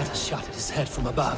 get a shot at his head from above.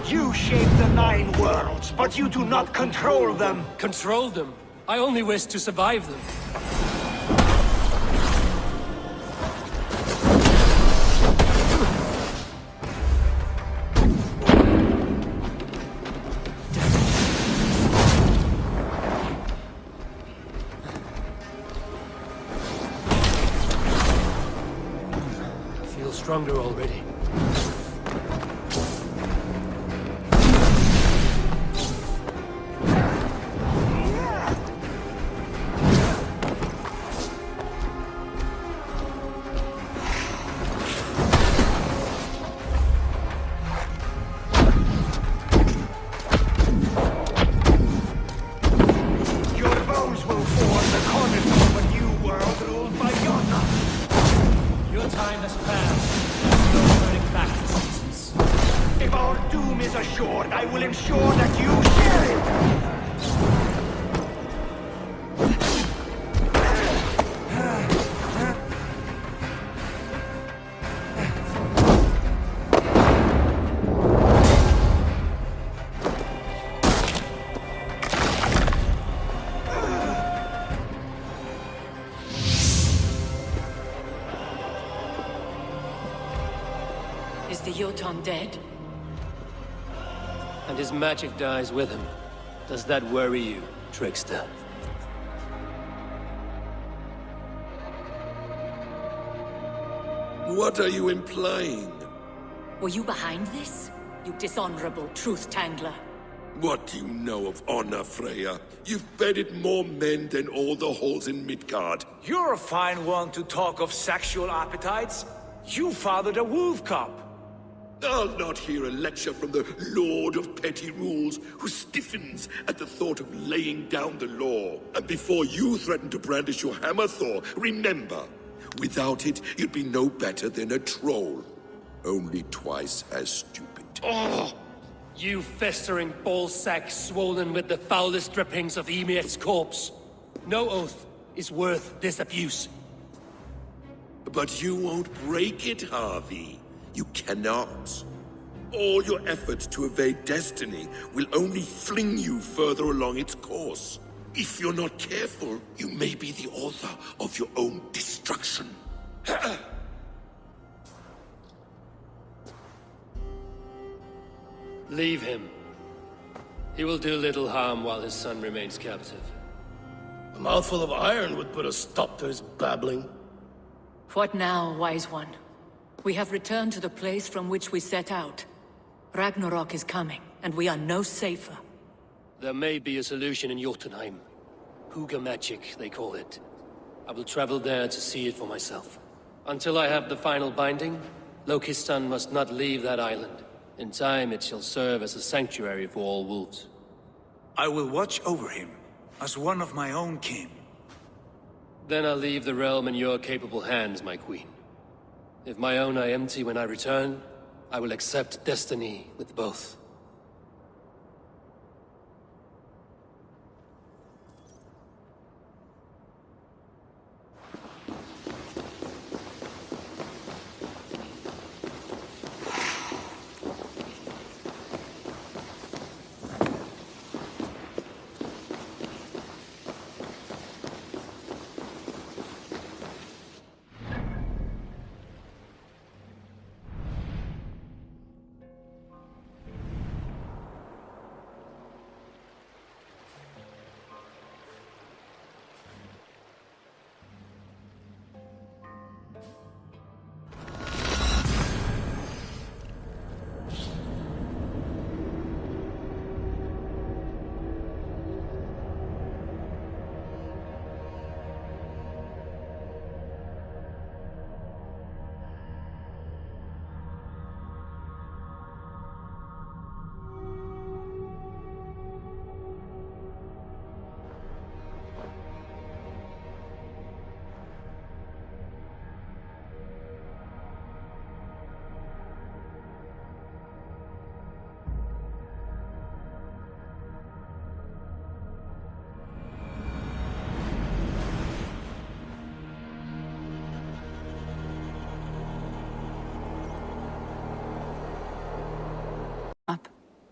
You shape the 9 worlds, but you do not control them. Control them? I only wish to survive them. I feel stronger already. I will ensure that you share it! Is the Jotun dead? And his magic dies with him. Does that worry you, trickster? What are you implying? Were you behind this? You dishonorable truth-tangler. What do you know of honor, Freya? You've bedded more men than all the halls in Midgard. You're a fine one to talk of sexual appetites. You fathered a wolf cub. I'll not hear a lecture from the Lord of Petty Rules, who stiffens at the thought of laying down the law. And before you threaten to brandish your hammer, Thor, remember, without it, you'd be no better than a troll. Only twice as stupid. Oh! You festering ballsack swollen with the foulest drippings of Ymir's corpse. No oath is worth this abuse. But you won't break it, Harvey. You cannot. All your efforts to evade destiny will only fling you further along its course. If you're not careful, you may be the author of your own destruction. Leave him. He will do little harm while his son remains captive. A mouthful of iron would put a stop to his babbling. What now, wise one? We have returned to the place from which we set out. Ragnarok is coming, and we are no safer. There may be a solution in Jotunheim. Hugger magic, they call it. I will travel there to see it for myself. Until I have the final binding, Loki's son must not leave that island. In time, it shall serve as a sanctuary for all wolves. I will watch over him, as one of my own kin. Then I'll leave the realm in your capable hands, my queen. If my own are empty when I return, I will accept destiny with both.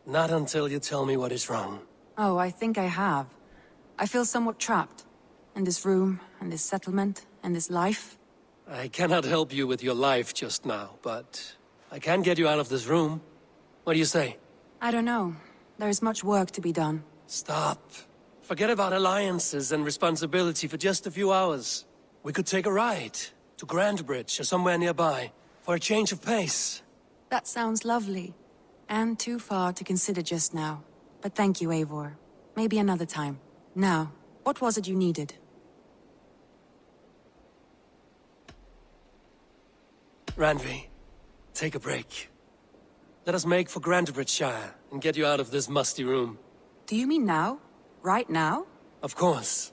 Not until you tell me what is wrong. Oh, I think I have. I feel somewhat trapped. In this room, in this settlement, in this life. I cannot help you with your life just now, but I can get you out of this room. What do you say? I don't know. There is much work to be done. Stop. Forget about alliances and responsibility for just a few hours. We could take a ride to Grandbridge or somewhere nearby for a change of pace. That sounds lovely. And too far to consider just now. But thank you, Eivor. Maybe another time. Now, what was it you needed? Randvi, take a break. Let us make for Grandbridgeshire and get you out of this musty room. Do you mean now? Right now? Of course.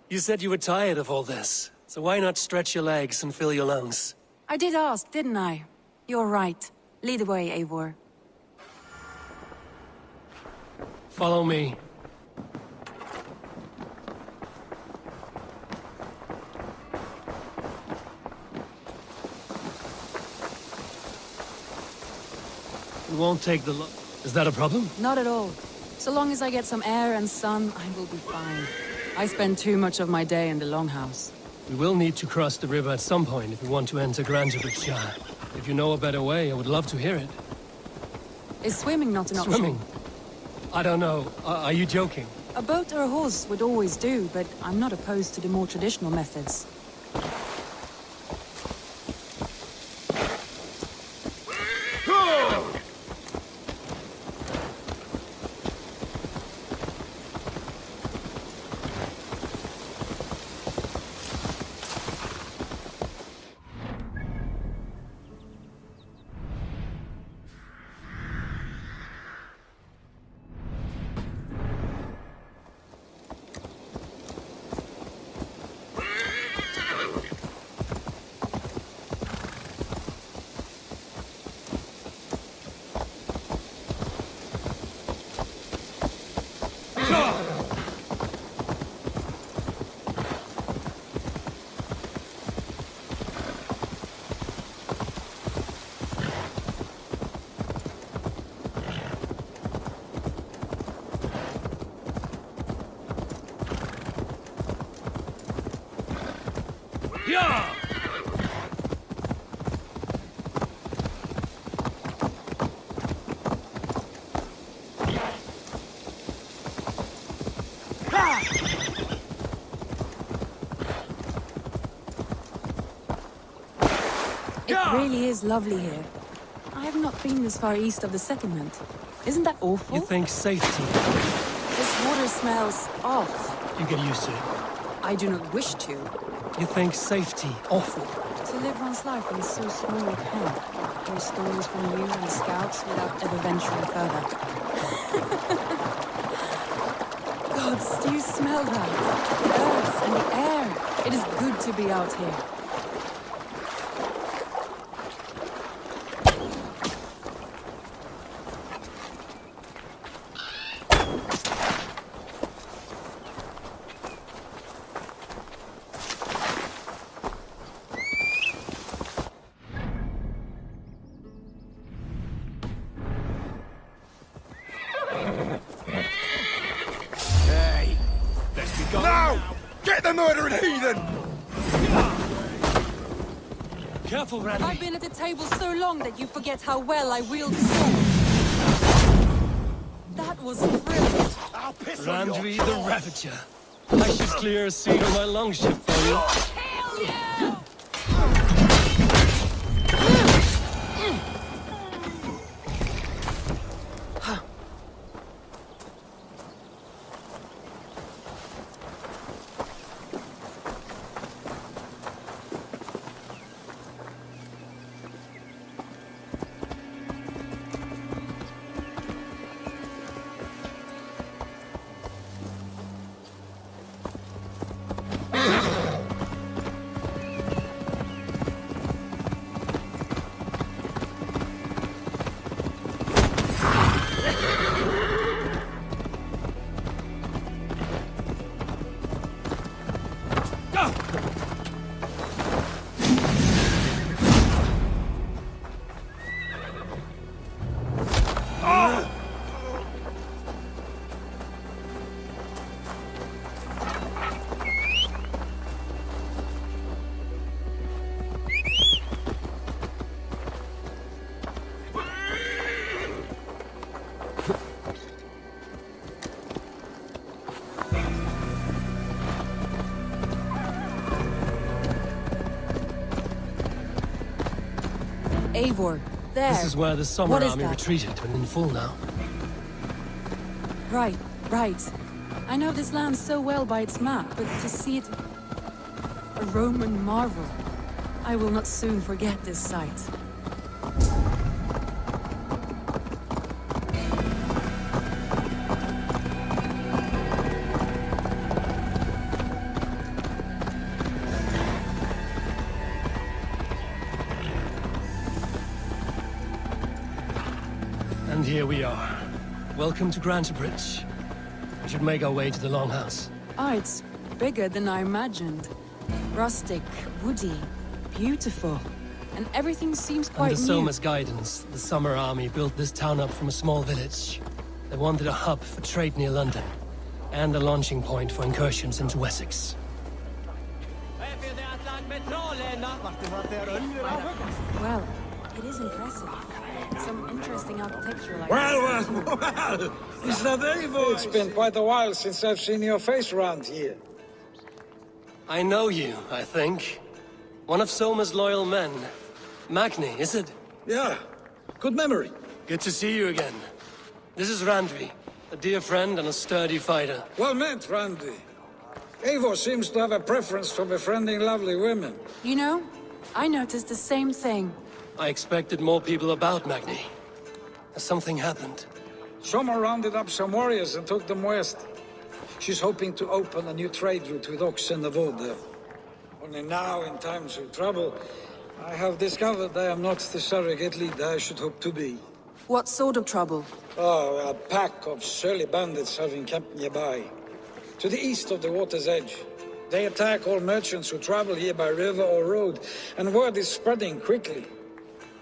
You said you were tired of all this, so why not stretch your legs and fill your lungs? I did ask, didn't I? You're right. Lead the way, Eivor. Follow me. It won't take the lo- Is that a problem? Not at all. So long as I get some air and sun, I will be fine. I spend too much of my day in the longhouse. We will need to cross the river at some point if we want to enter Grandbridgeshire. If you know a better way, I would love to hear it. Is swimming not an option? Swimming? I don't know. Are you joking? A boat or a horse would always do, but I'm not opposed to the more traditional methods. Yeah! It really is lovely here. I have not been this far east of the settlement. Isn't that awful? You think safety? This water smells off. You get used to it. I do not wish to. You think safety awful? To live one's life in so small a pen. Hear stories from you and scouts without ever venturing further. Gods, do you smell that? The earth and the air. It is good to be out here. Get the murdering heathen! Careful, Randy. I've been at the table so long that you forget how well I wield the sword. That was brilliant. I'll piss on Randvi your the jaw. Ravager. I should clear a seat on my longship for you. Hell yeah! Eivor, there. This is where the summer What is army that? retreated, and in full now. Right, right. I know this land so well by its map, but to see it... a Roman marvel. I will not soon forget this sight. And here we are. Welcome to Grantebridge. We should make our way to the Longhouse. Ah, it's bigger than I imagined. Rustic, woody, beautiful. And everything seems quite Under new. Soma's guidance, the Summer Army built this town up from a small village. They wanted a hub for trade near London, and a launching point for incursions into Wessex. Well, it is impressive. Some interesting architectural Well, is that Eivor? It's been quite a while since I've seen your face around here. I know you, I think. One of Soma's loyal men. Magni, is it? Yeah, good memory. Good to see you again. This is Randvi, a dear friend and a sturdy fighter. Well met, Randy. Eivor seems to have a preference for befriending lovely women. You know, I noticed the same thing. I expected more people about Magni. Has something happened? Soma rounded up some warriors and took them west. She's hoping to open a new trade route with oxen of wood there. Only now, in times of trouble, I have discovered I am not the surrogate leader I should hope to be. What sort of trouble? Oh, a pack of surly bandits have encamped nearby. To the east of the water's edge. They attack all merchants who travel here by river or road, and word is spreading quickly.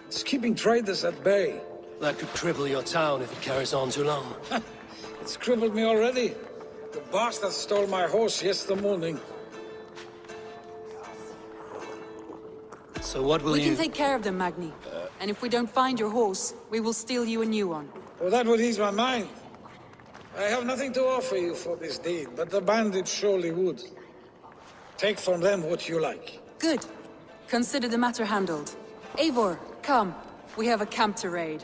It's keeping traders at bay. That could cripple your town if it carries on too long. It's crippled me already. The bastard stole my horse yesterday morning. So what will We you... can take care of them, Magni. And if we don't find your horse, we will steal you a new one. Well, that would ease my mind. I have nothing to offer you for this deed, but the bandits surely would. Take from them what you like. Good. Consider the matter handled. Eivor, come. We have a camp to raid.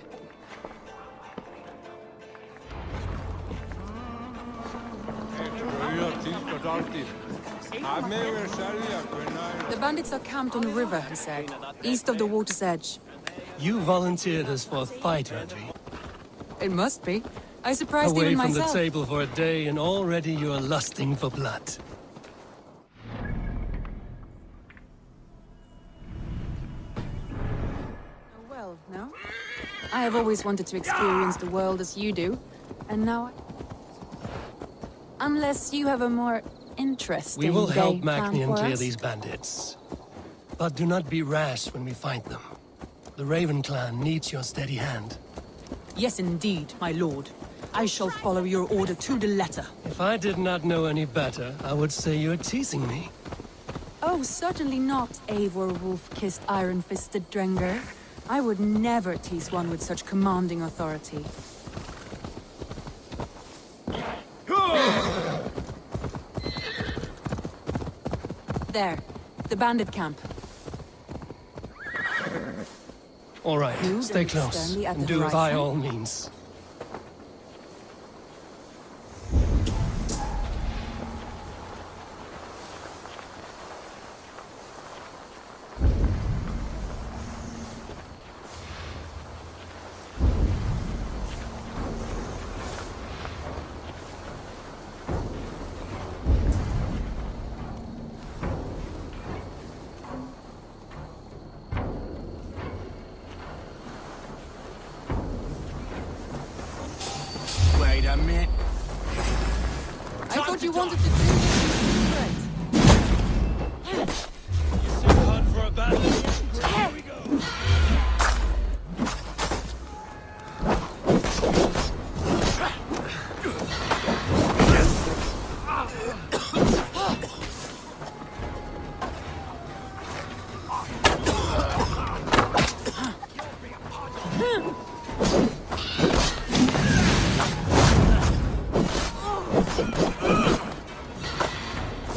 The bandits are camped on the river, he said. East of the water's edge. You volunteered us for a fight, Randvi. It must be. I surprised Away even from myself. the table for a day, and already you are lusting for blood. Well, no? I have always wanted to experience the world as you do, and now I... Unless you have a more interesting We will help game plan Magni and for clear us. these bandits. But do not be rash when we find them. The Raven clan needs your steady hand. Yes, indeed, my lord. I shall follow your order to the letter. If I did not know any better, I would say you are teasing me. Oh, certainly not, Eivor wolf-kissed iron-fisted Drenger. I would never tease one with such commanding authority. There, the bandit camp. All right, You stay look close, sternly at and the do it by horizon. all means. Wait a minute. I thought you wanted to do this in secret. Hunt for a battle. Here we go.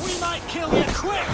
We might kill you quick!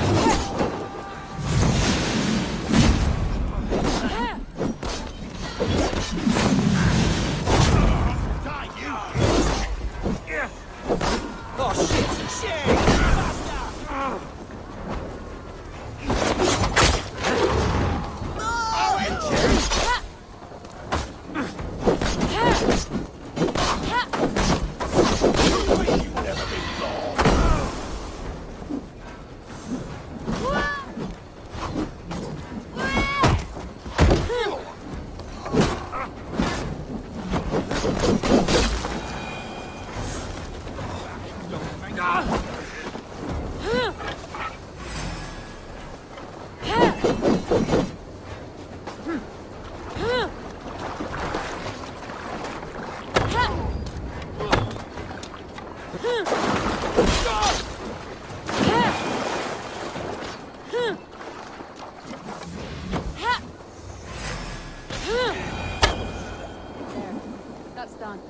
That's done.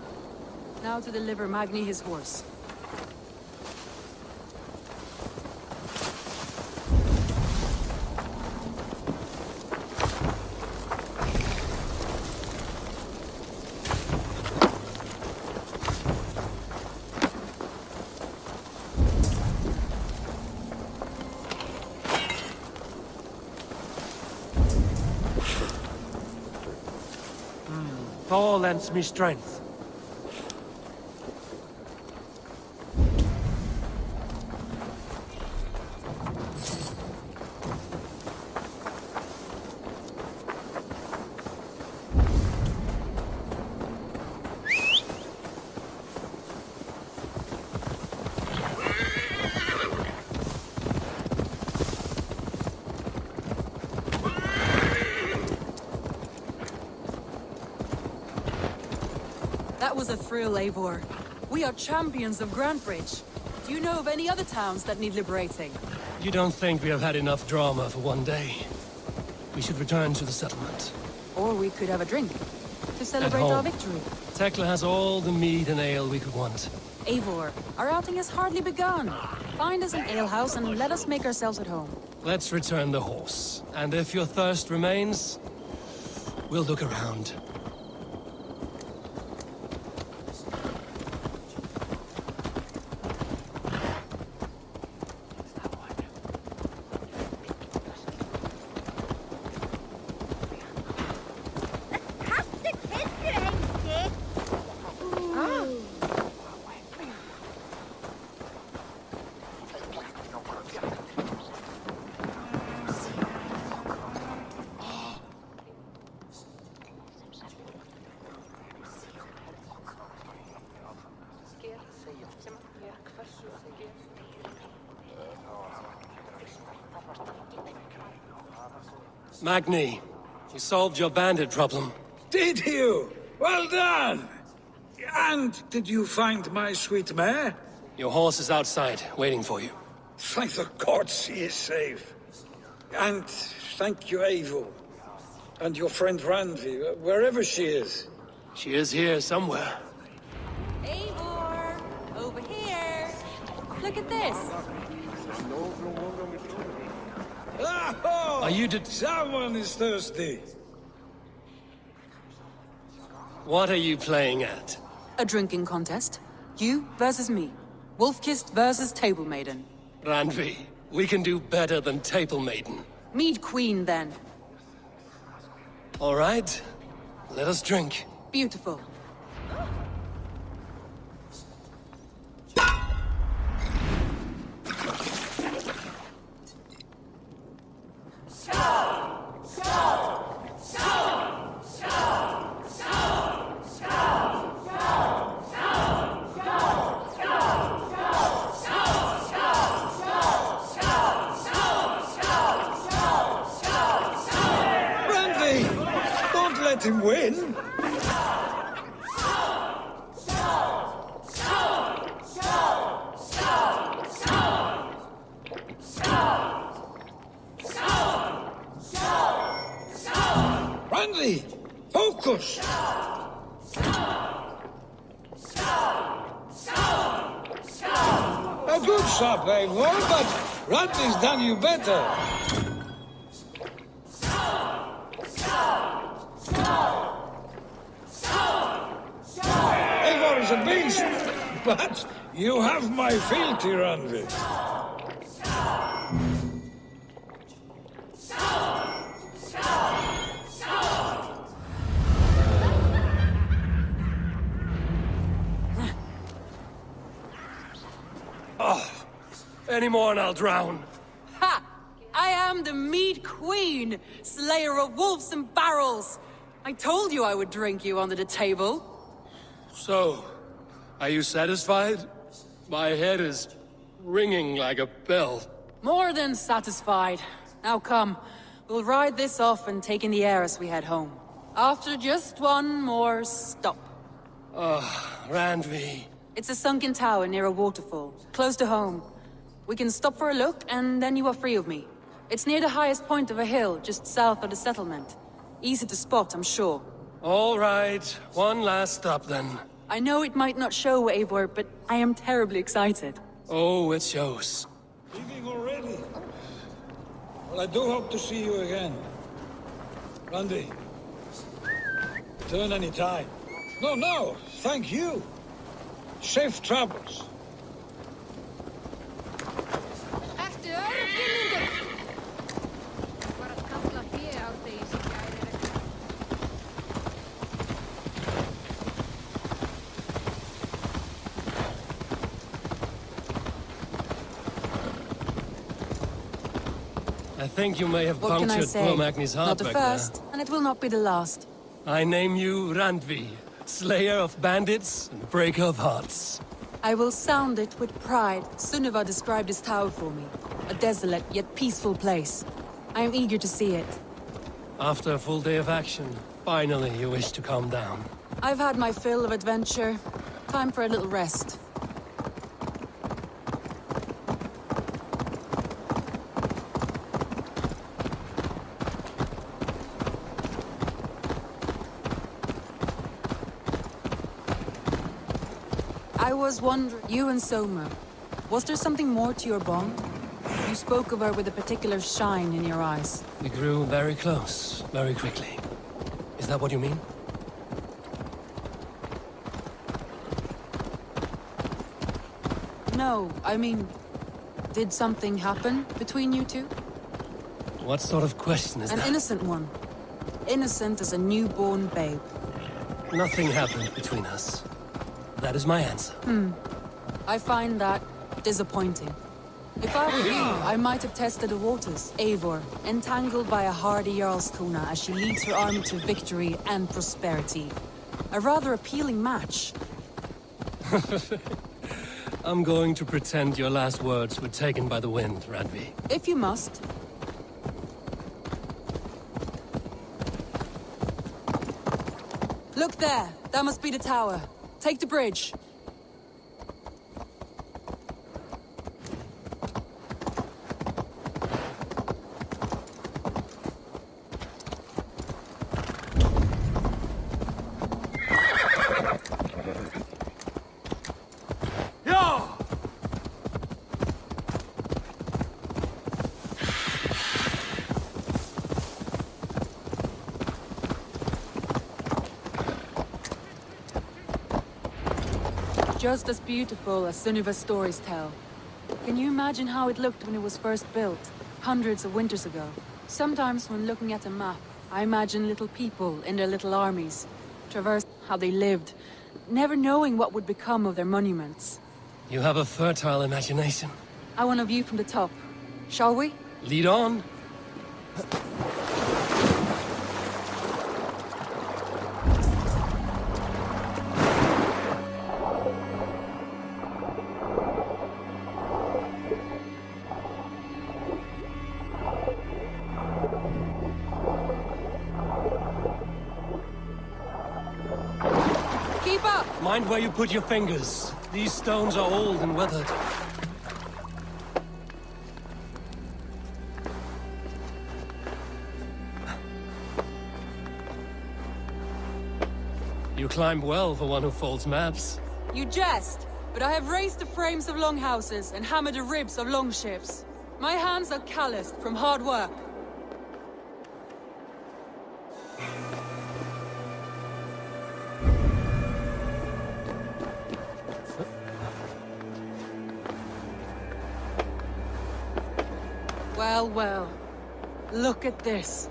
Now to deliver Magni his horse. Thor lends me strength. That was a thrill, Eivor. We are champions of Grantbridge. Do you know of any other towns that need liberating? You don't think we have had enough drama for one day? We should return to the settlement. Or we could have a drink to celebrate home. our victory. Tekla has all the mead and ale we could want. Eivor, our outing has hardly begun. Find us an alehouse and let us make ourselves at home. Let's return the horse. And if your thirst remains, we'll look around. Magni, you solved your bandit problem. Did you? Well done! And did you find my sweet mare? Your horse is outside, waiting for you. Thank the gods she is safe. And thank you, Eivor. And your friend Randvi, wherever she is. She is here somewhere. Eivor! Over here! Look at this! Oh, Are you someone is thirsty. What are you playing at? A drinking contest. You versus me. Wolf-kissed versus Table Maiden. Randvi, we can do better than Table Maiden. Mead Queen, then. All right, let us drink. Beautiful. Let him win. Randy, focus. A good shot, Eivor, but Randy's done you better. Eivor is a beast, but You have my fealty, Randvi. Any more and I'll drown. Ha! I am the Mead Queen, slayer of wolves and barrels. I told you I would drink you under the table. So, are you satisfied? My head is ringing like a bell. More than satisfied. Now come, we'll ride this off and take in the air as we head home. After just one more stop. Randvi. It's a sunken tower near a waterfall, close to home. We can stop for a look, and then you are free of me. It's near the highest point of a hill, just south of the settlement. Easy to spot, I'm sure. All right, one last stop then. I know it might not show, Eivor, but I am terribly excited. Oh, it shows. Leaving already? Well, I do hope to see you again. Randy. Return any time. No, thank you. Safe travels. I think you may have What can I punctured say? poor Magni's heart Not the back first, and it will not be the last. there. I name you Randvi, slayer of bandits and breaker of hearts. I will sound it with pride. Sunniva described this tower for me. A desolate yet peaceful place. I am eager to see it. After a full day of action, finally you wish to calm down. I've had my fill of adventure. Time for a little rest. I was wondering, you and Soma, was there something more to your bond? You spoke of her with a particular shine in your eyes. We grew very close, very quickly. Is that what you mean? No, I mean, did something happen between you two? What sort of question is An that? innocent one. Innocent as a newborn babe. Nothing happened between us. That is my answer. I find that disappointing. If I were you, I might have tested the waters. Eivor, entangled by a hardy Jarlskona as she leads her army to victory and prosperity. A rather appealing match. I'm going to pretend your last words were taken by the wind, Randvi. If you must. Look there! That must be the tower. Take the bridge. Just as beautiful as Sunniva's stories tell. Can you imagine how it looked when it was first built, hundreds of winters ago? Sometimes when looking at a map, I imagine little people in their little armies, traverse how they lived, never knowing what would become of their monuments. You have a fertile imagination. I want a view from the top. Shall we? Lead on. Keep up! Mind where you put your fingers. These stones are old and weathered. You climb well for one who folds maps. You jest, but I have raised the frames of longhouses and hammered the ribs of longships. My hands are calloused from hard work. Well, well. Look at this.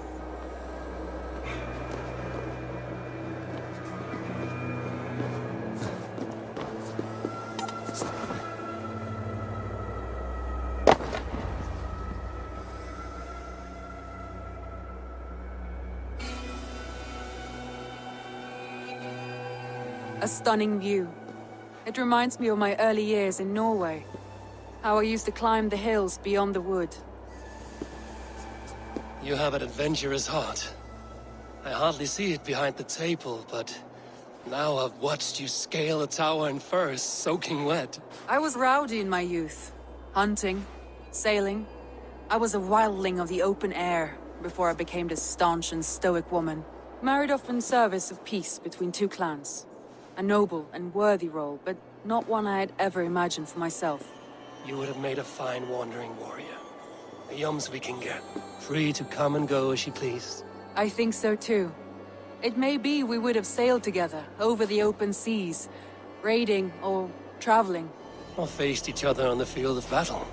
A stunning view. It reminds me of my early years in Norway. How I used to climb the hills beyond the wood. You have an adventurous heart. I hardly see it behind the table, but now I've watched you scale a tower in furs, soaking wet. I was rowdy in my youth. Hunting, sailing. I was a wildling of the open air before I became this staunch and stoic woman. Married off in service of peace between two clans. A noble and worthy role, but not one I had ever imagined for myself. You would have made a fine wandering warrior. A Jomsvikinger, free to come and go as she pleased. I think so too. It may be we would have sailed together, over the open seas, raiding or traveling. Or faced each other on the field of battle.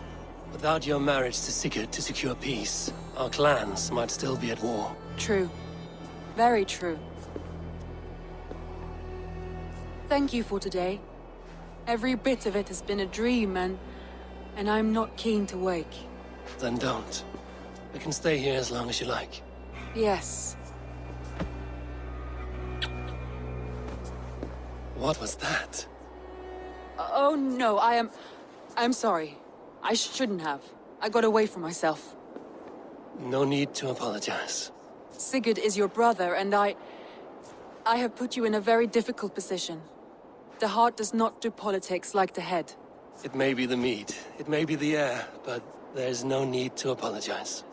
Without your marriage to Sigurd to secure peace, our clans might still be at war. True. Very true. Thank you for today. Every bit of it has been a dream, and I'm not keen to wake. Then don't. We can stay here as long as you like. Yes. What was that? Oh no, I'm sorry. I shouldn't have. I got away from myself. No need to apologize. Sigurd is your brother, and I have put you in a very difficult position. The heart does not do politics like the head. It may be the meat, it may be the air, but there's no need to apologize.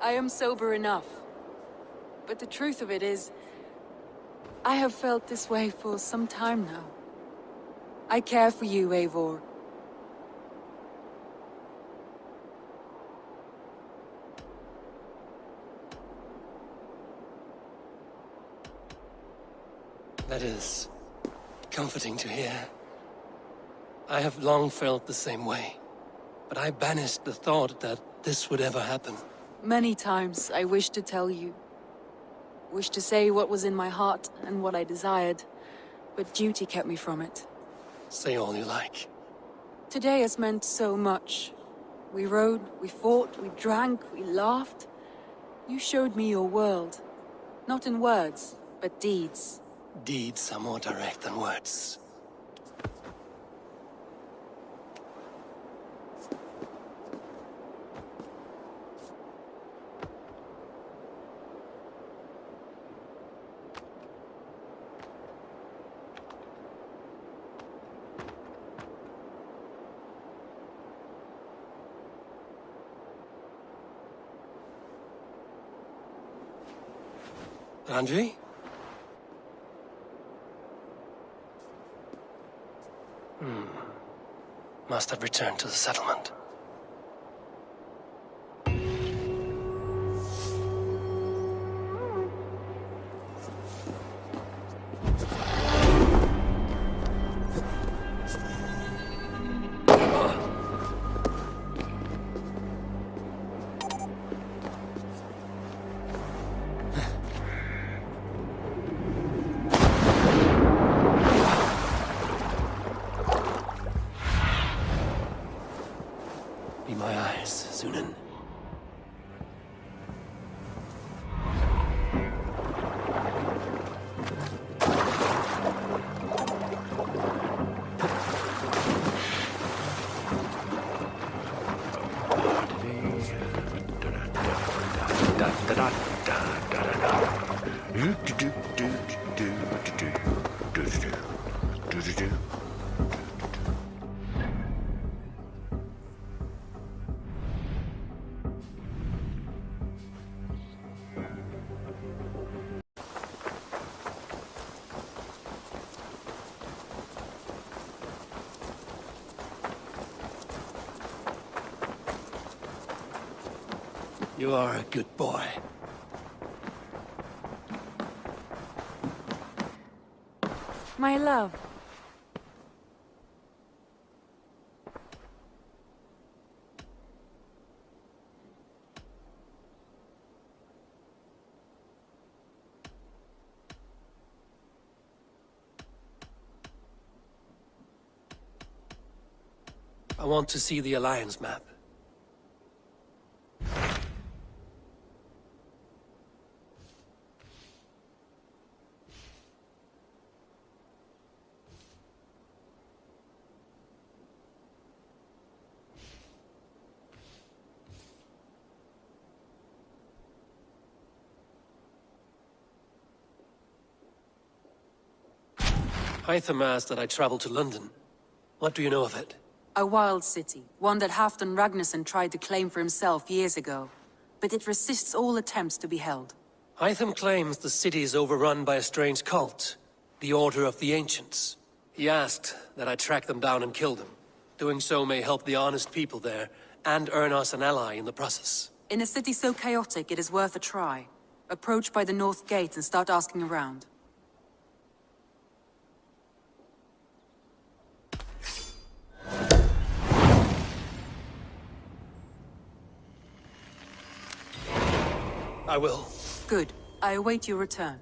I am sober enough. But the truth of it is, I have felt this way for some time now. I care for you, Eivor. That is comforting to hear. I have long felt the same way, but I banished the thought that this would ever happen. Many times I wished to tell you. Wished to say what was in my heart and what I desired, but duty kept me from it. Say all you like. Today has meant so much. We rode, we fought, we drank, we laughed. You showed me your world. Not in words, but deeds. Deeds are more direct than words. Andrei? Must have returned to the settlement. Be my eyes, Sunan. You are a good boy. My love. I want to see the Alliance map. Hytham asked that I travel to London. What do you know of it? A wild city, one that Halfdan Ragnarsson tried to claim for himself years ago. But it resists all attempts to be held. Hytham claims the city is overrun by a strange cult, the Order of the Ancients. He asked that I track them down and kill them. Doing so may help the honest people there, and earn us an ally in the process. In a city so chaotic, it is worth a try. Approach by the North Gate and start asking around. I will. Good. I await your return.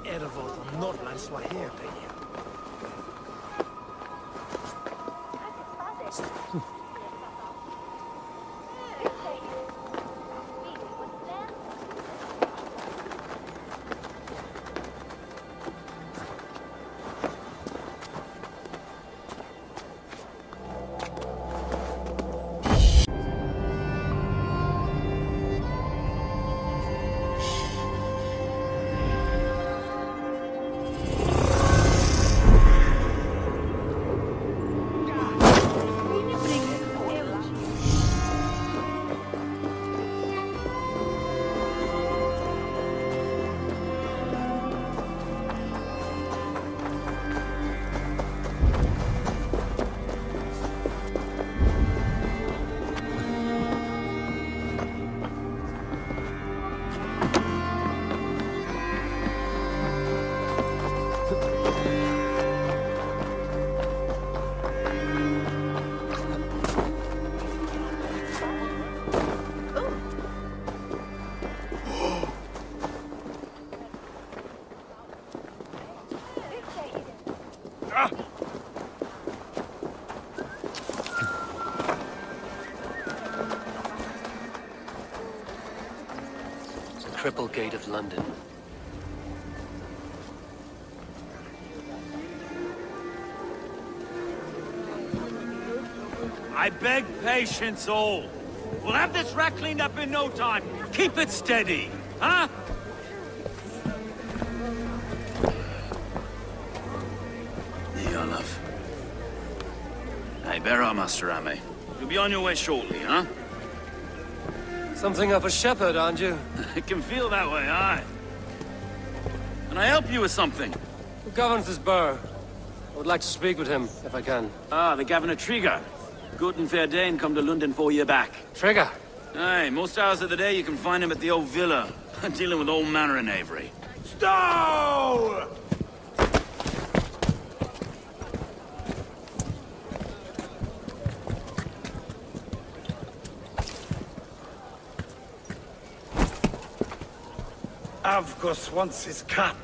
Eivor från Norrlands Swaheter. triple gate of London. I beg patience, all. We'll have this wreck cleaned up in no time. Keep it steady, huh? Here, love. Hey, bear up, Master Ame. You'll be on your way shortly, huh? Something of a shepherd, aren't you? It can feel that way, aye. Can I help you with something? Who governs this burr? I would like to speak with him, if I can. Ah, the Governor Trigger. Good and fair Dane come to London 4 year back. Trigger! Aye, most hours of the day you can find him at the old villa, dealing with all manner in Avery. Stow! Avgos wants his cut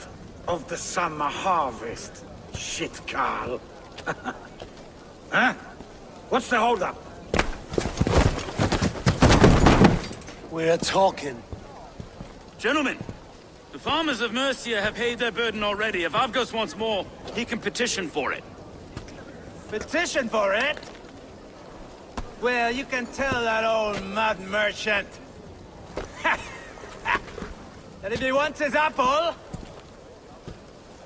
of the summer harvest. Shit, Carl. Huh? What's the holdup? We're talking. Gentlemen, the farmers of Mercia have paid their burden already. If Avgos wants more, he can petition for it. Petition for it? Well, you can tell that old mud merchant that if he wants his apple,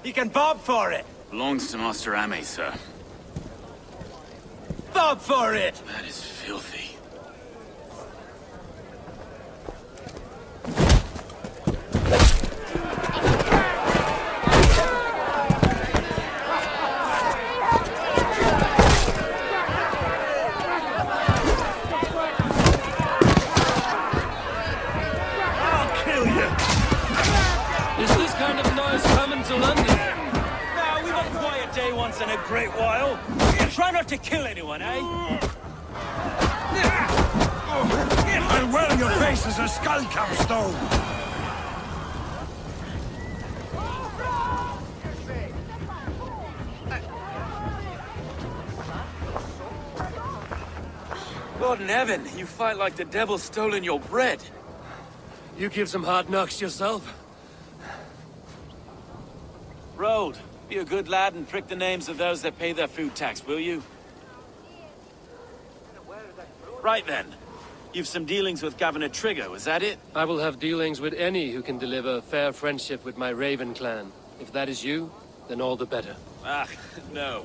he can bob for it. Belongs to Master Ame, sir. Bob for it! That is filthy. I'll kill you! Is this kind of noise coming to London? Now, we've a quiet day once in a great while. Try not to kill anyone, eh? And well, your face is a skull capstone. God in heaven, you fight like the devil's stolen your bread. You give some hard knocks yourself. Road, be a good lad and prick the names of those that pay their food tax, will you? Right then. You've some dealings with Governor Trigger, was that it? I will have dealings with any who can deliver fair friendship with my Raven clan. If that is you, then all the better. Ah, no.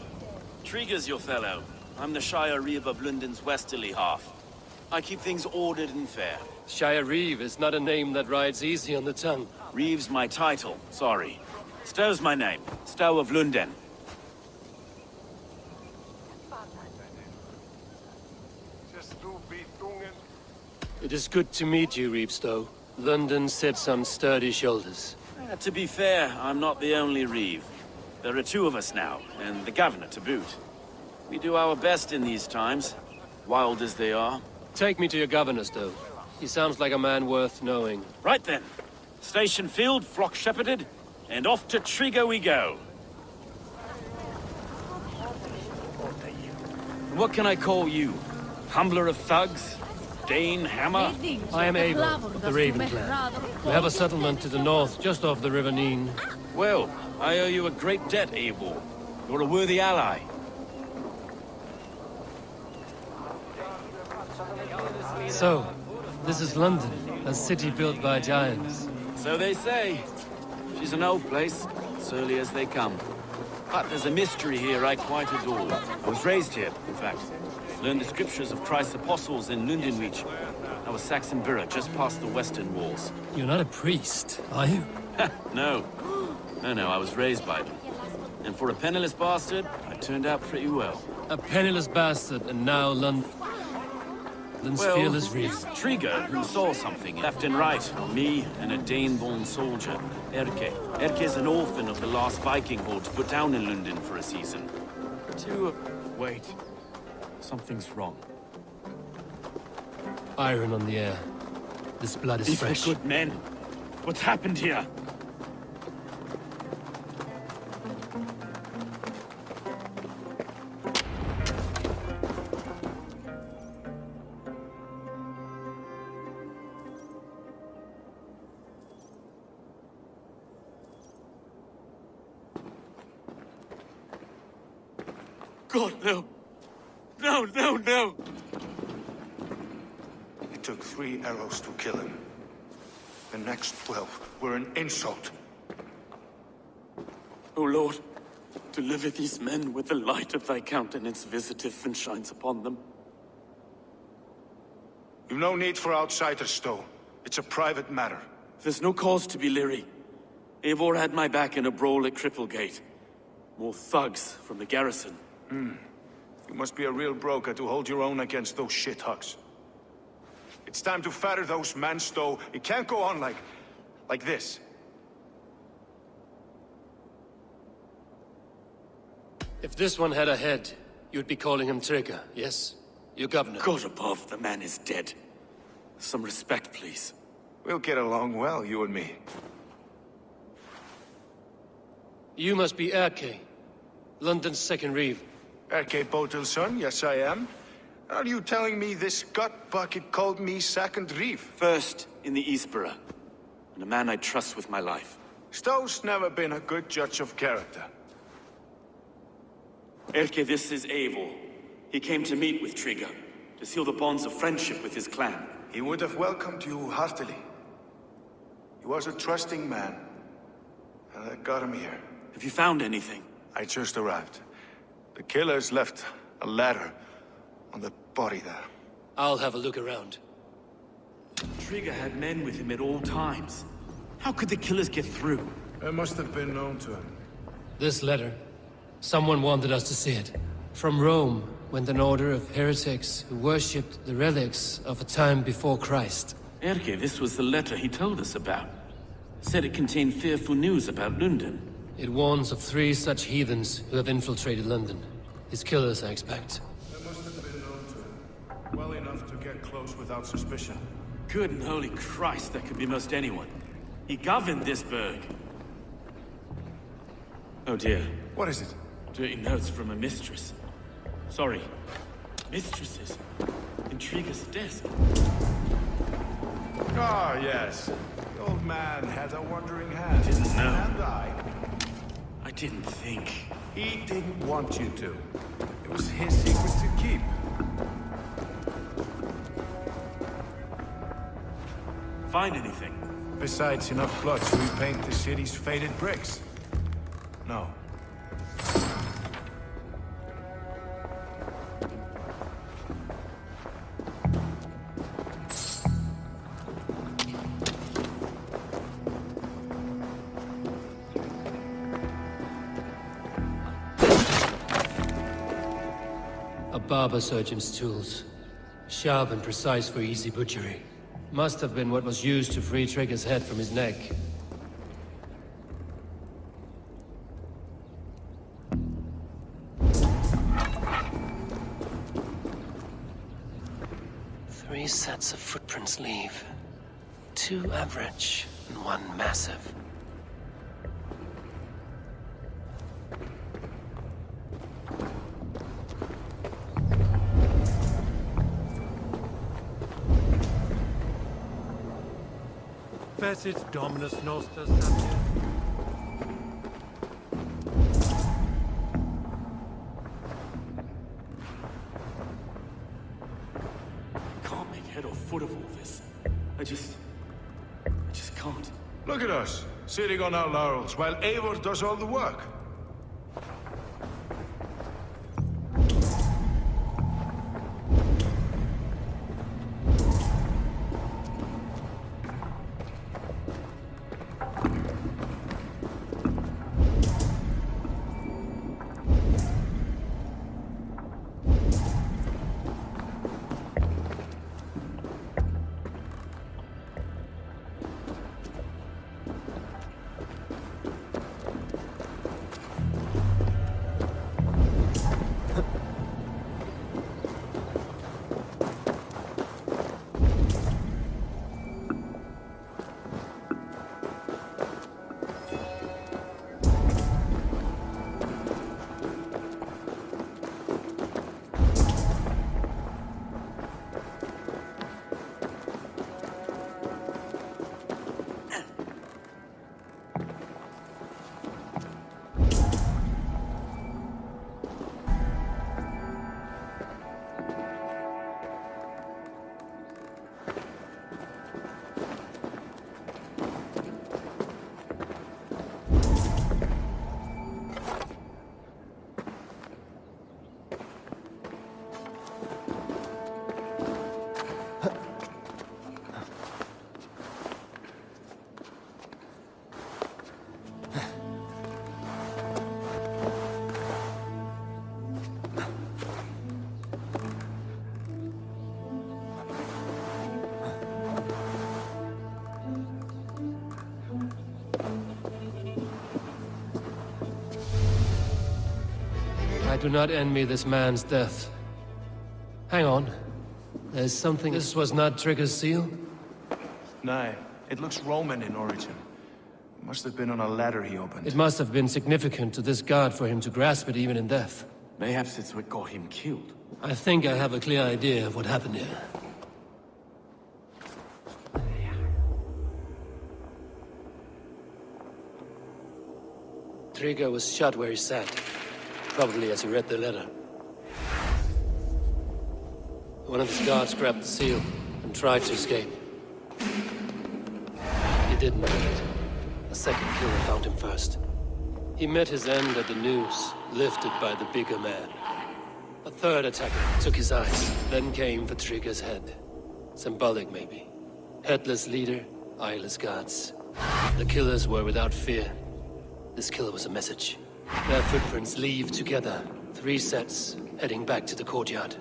Trigger's your fellow. I'm the Shire Reeve of London's westerly half. I keep things ordered and fair. Shire Reeve is not a name that rides easy on the tongue. Reeve's my title, sorry. Stow's my name. Stow of London. It is good to meet you, Reevestow. London sits on sturdy shoulders. To be fair, I'm not the only Reeve. There are 2 of us now, and the Governor to boot. We do our best in these times, wild as they are. Take me to your governor, Stow. He sounds like a man worth knowing. Right then. Station filled, flock shepherded, and off to Trigger we go. What can I call you? Humbler of thugs? Dane Hammer? I am Eivor, of the Raven clan. We have a settlement to the north, just off the River Neen. Well, I owe you a great debt, Eivor. You're a worthy ally. So, this is London, a city built by giants. So they say. She's an old place, surly as they come. But there's a mystery here I quite adore. I was raised here, in fact. Learned the scriptures of Christ's apostles in Lundenwich. I was Saxon Borough, just past the western walls. You're not a priest, are you? No. No, I was raised by them. And for a penniless bastard, I turned out pretty well. A penniless bastard, and now London's fearless Reeve. It's Trigger who saw something left and right. Me and a Dane-born soldier, Erke. Erke's an orphan of the last Viking horde put down in London for a season. Wait. Something's wrong. Iron on the air. This blood is These are fresh. good men. What's happened here? God, no. No, no, no! It took 3 arrows to kill him. The next 12 were an insult. O Lord, deliver these men with the light of thy countenance visiteth and shines upon them. You've no need for outsiders, though. It's a private matter. There's no cause to be leery. Eivor had my back in a brawl at Cripplegate. More thugs from the garrison. You must be a real broker to hold your own against those shithugs. It's time to fetter those men, Stowe. It can't go on like this. If this one had a head, you'd be calling him Trigger, yes? Your governor. God above, the man is dead. Some respect, please. We'll get along well, you and me. You must be Erke, London's second reeve. Erke Botel's son, yes I am. Are you telling me this gut bucket called me second reeve? First in the Eastborough, and a man I trust with my life. Stowe's never been a good judge of character. Erke, this is Eivor. He came to meet with Trigger, to seal the bonds of friendship with his clan. He would have welcomed you heartily. He was a trusting man, and I got him here. Have you found anything? I just arrived. The killers left a ladder on the body there. I'll have a look around. Trigger had men with him at all times. How could the killers get through? It must have been known to him. This letter. Someone wanted us to see it. From Rome went an order of heretics who worshipped the relics of a time before Christ. Erke, this was the letter he told us about. Said it contained fearful news about London. It warns of 3 such heathens who have infiltrated London. His killers, I expect. It must have been known to him. Well enough to get close without suspicion. Good and holy Christ, that could be most anyone. He governed this burg. Oh dear. What is it? Dirty notes from a mistress. Sorry. Mistresses. In Trigger's desk. Ah, yes. The old man had a wandering hand. Didn't know. And I didn't think. He didn't want you to. It was his secret to keep. Find anything? Besides enough blood to repaint the city's faded bricks. No. A barber surgeon's tools. Sharp and precise for easy butchery. Must have been what was used to free Trigger's head from his neck. Three sets of footprints leave. 2 average and 1 massive. Fecit Dominus Nostra Sapiens. Can't make head or foot of all this. I just can't. Look at us, sitting on our laurels, while Eivor does all the work. do not envy this man's death. Hang on. There's something... This was not Trigger's seal? No, it looks Roman in origin. Must have been on a ladder he opened. It must have been significant to this god for him to grasp it even in death. Perhaps it's what got him killed. I think I have a clear idea of what happened here. Trigger was shot where he sat. Probably as he read the letter. One of his guards grabbed the seal and tried to escape. He didn't make it. A second killer found him first. He met his end at the noose, lifted by the bigger man. A third attacker took his eyes, then came for Trigger's head. Symbolic, maybe. Headless leader, eyeless guards. The killers were without fear. This killer was a message. Their footprints leave together. 3 sets, heading back to the courtyard.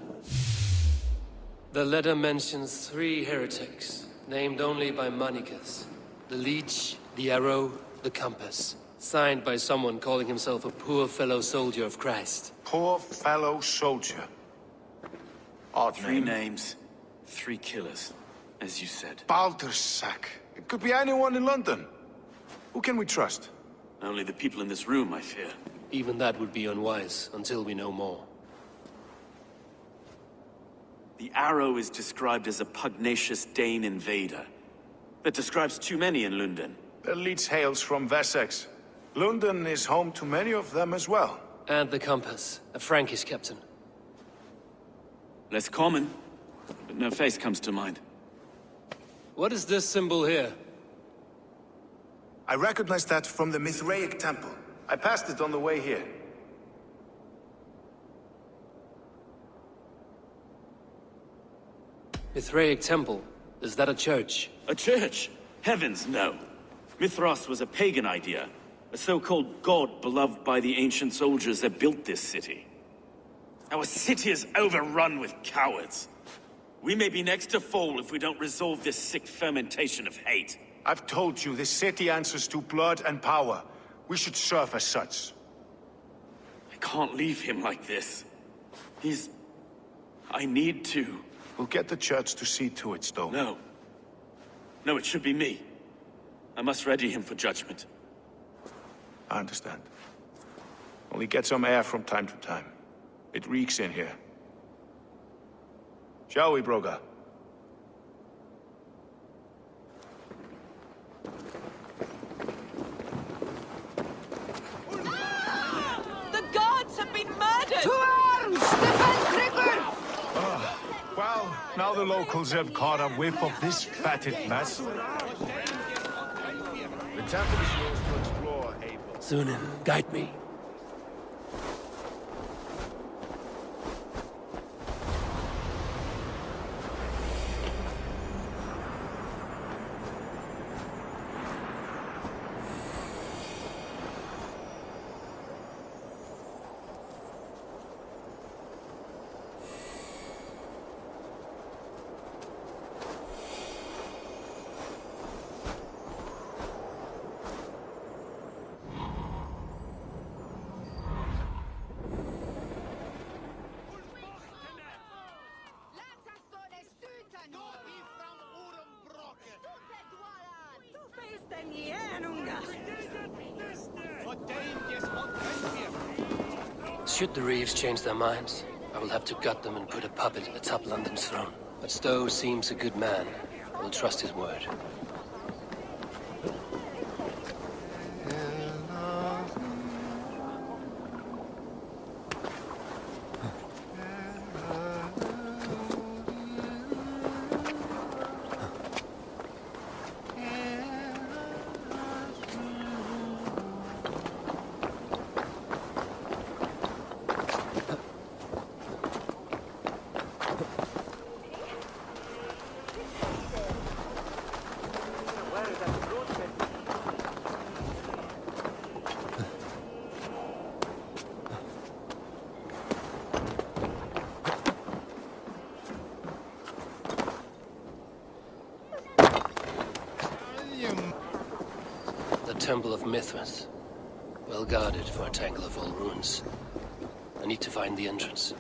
The letter mentions 3 heretics, named only by Manicus. The Leech, the Arrow, the Compass. Signed by someone calling himself a poor fellow soldier of Christ. Poor fellow soldier. Odd 3 name. names, 3 killers, as you said. Baldersack. It could be anyone in London. Who can we trust? Only the people in this room, I fear. Even that would be unwise, until we know more. The Arrow is described as a pugnacious Dane invader. That describes too many in London. The Leech hails from Wessex. London is home to many of them as well. And the Compass, a Frankish captain. Less common, but no face comes to mind. What is this symbol here? I recognize that from the Mithraic temple. I passed it on the way here. Mithraic temple? Is that a church? A church? Heavens, no. Mithras was a pagan idea. A so-called god beloved by the ancient soldiers that built this city. Our city is overrun with cowards. We may be next to fall if we don't resolve this sick fermentation of hate. I've told you, this city answers to blood and power. We should serve as such. I can't leave him like this. I need to. We'll get the church to see to it, Stone. No. No, it should be me. I must ready him for judgment. I understand. Only get some air from time to time. It reeks in here. Shall we, Broga? The gods have been murdered! To arms! Defend Trigger! Well, now the locals have caught a whiff of this fatted mess. The temple is yours to explore, Eivor. Sunan, guide me. Should the Reeves change their minds, I will have to gut them and put a puppet atop London's throne. But Stowe seems a good man. I will trust his word. The Temple of Mithras. Well guarded for a tangle of old ruins. I need to find the entrance.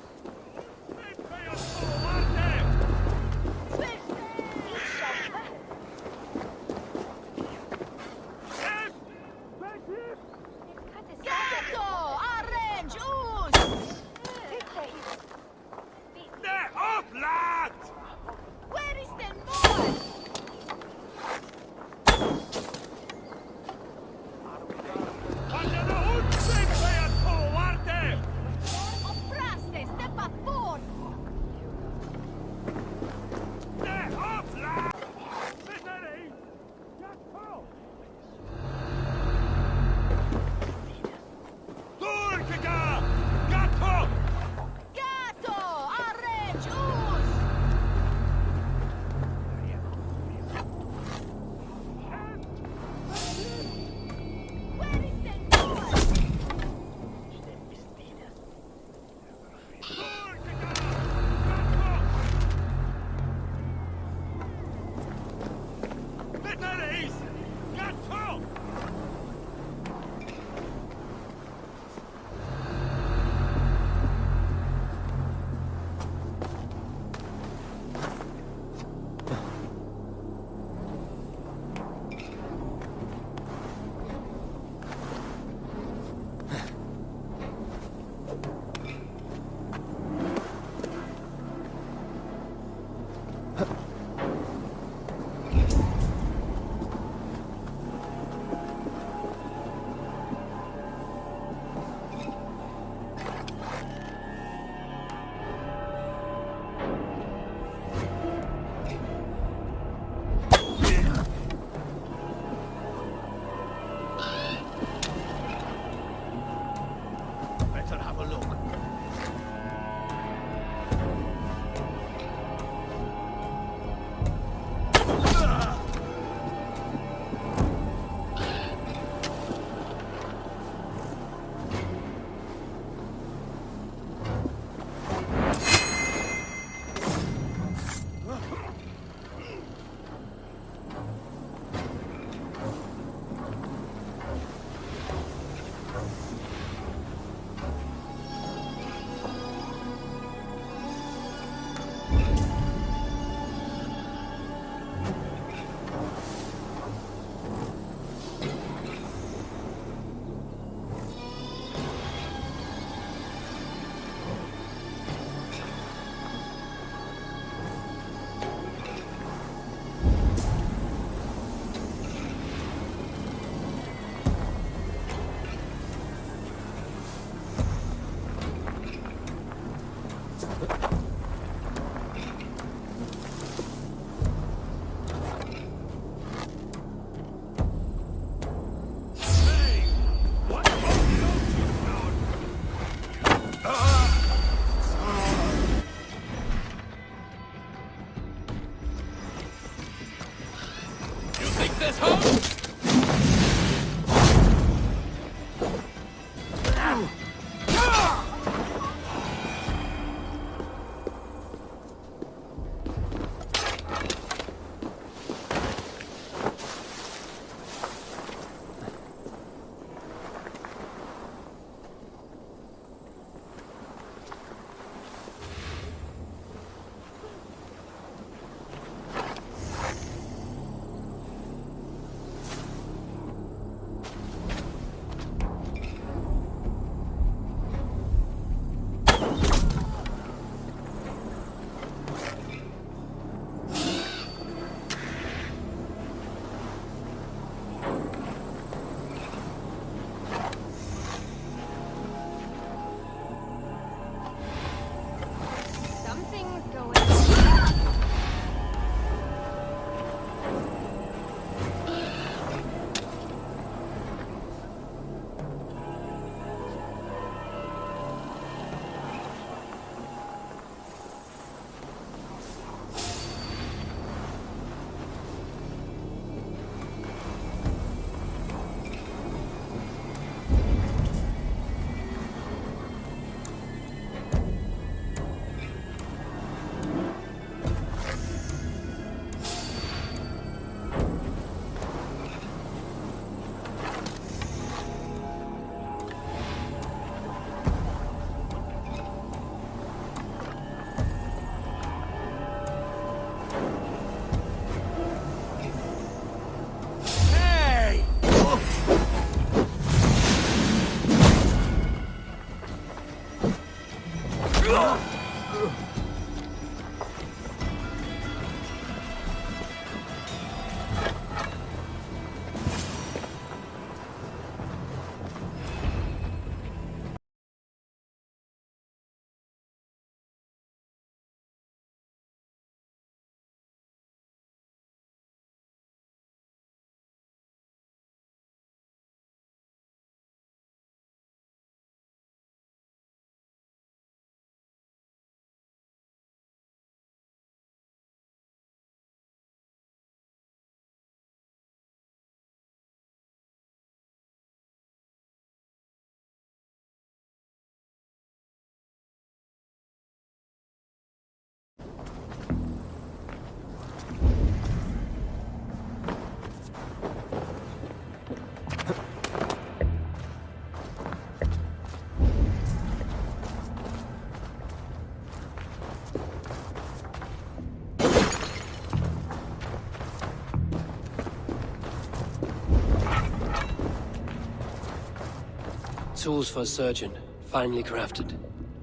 Tools for a surgeon, finely crafted.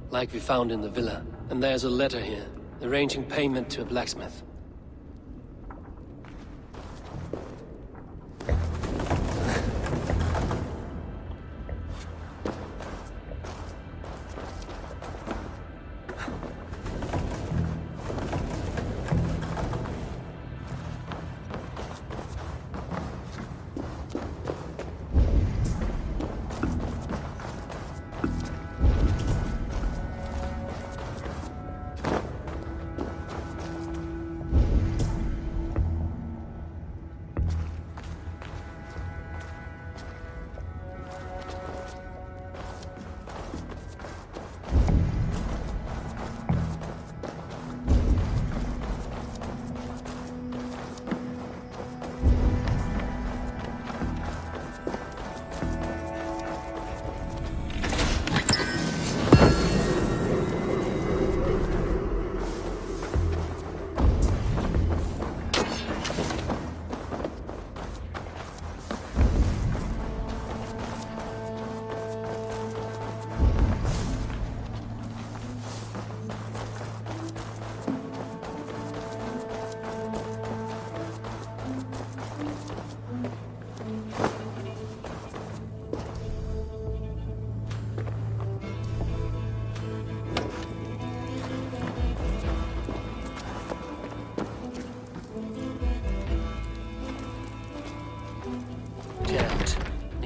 Like we found in the villa. And there's a letter here, arranging payment to a blacksmith.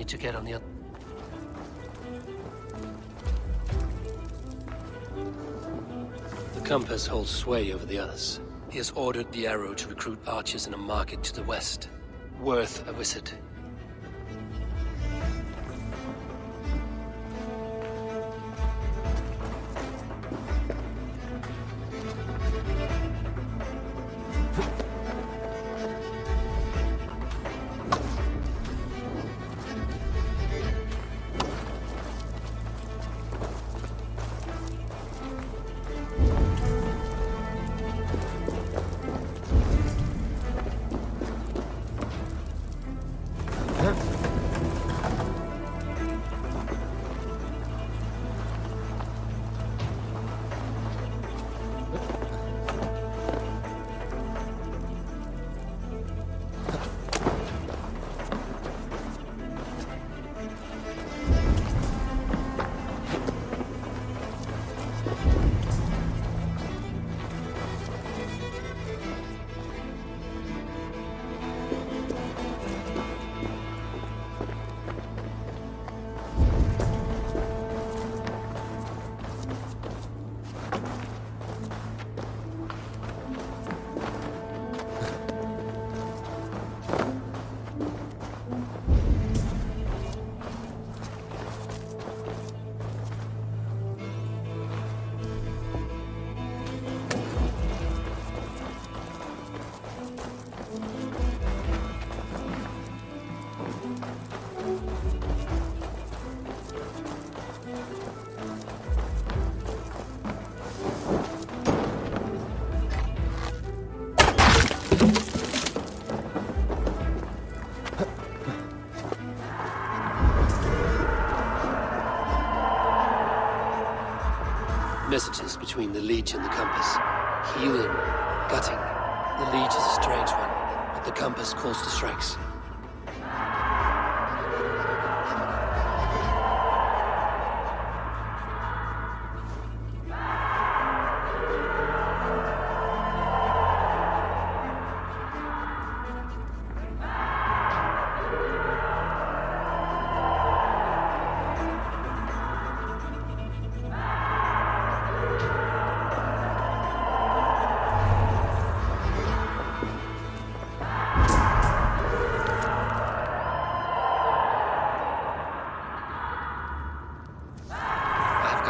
To get on the other. The compass holds sway over the others. He has ordered the arrow to recruit archers in a market to the west. Worth a visit. messages between the Leech and the Compass. Healing, gutting. The Leech is a strange one, but the Compass calls to strikes.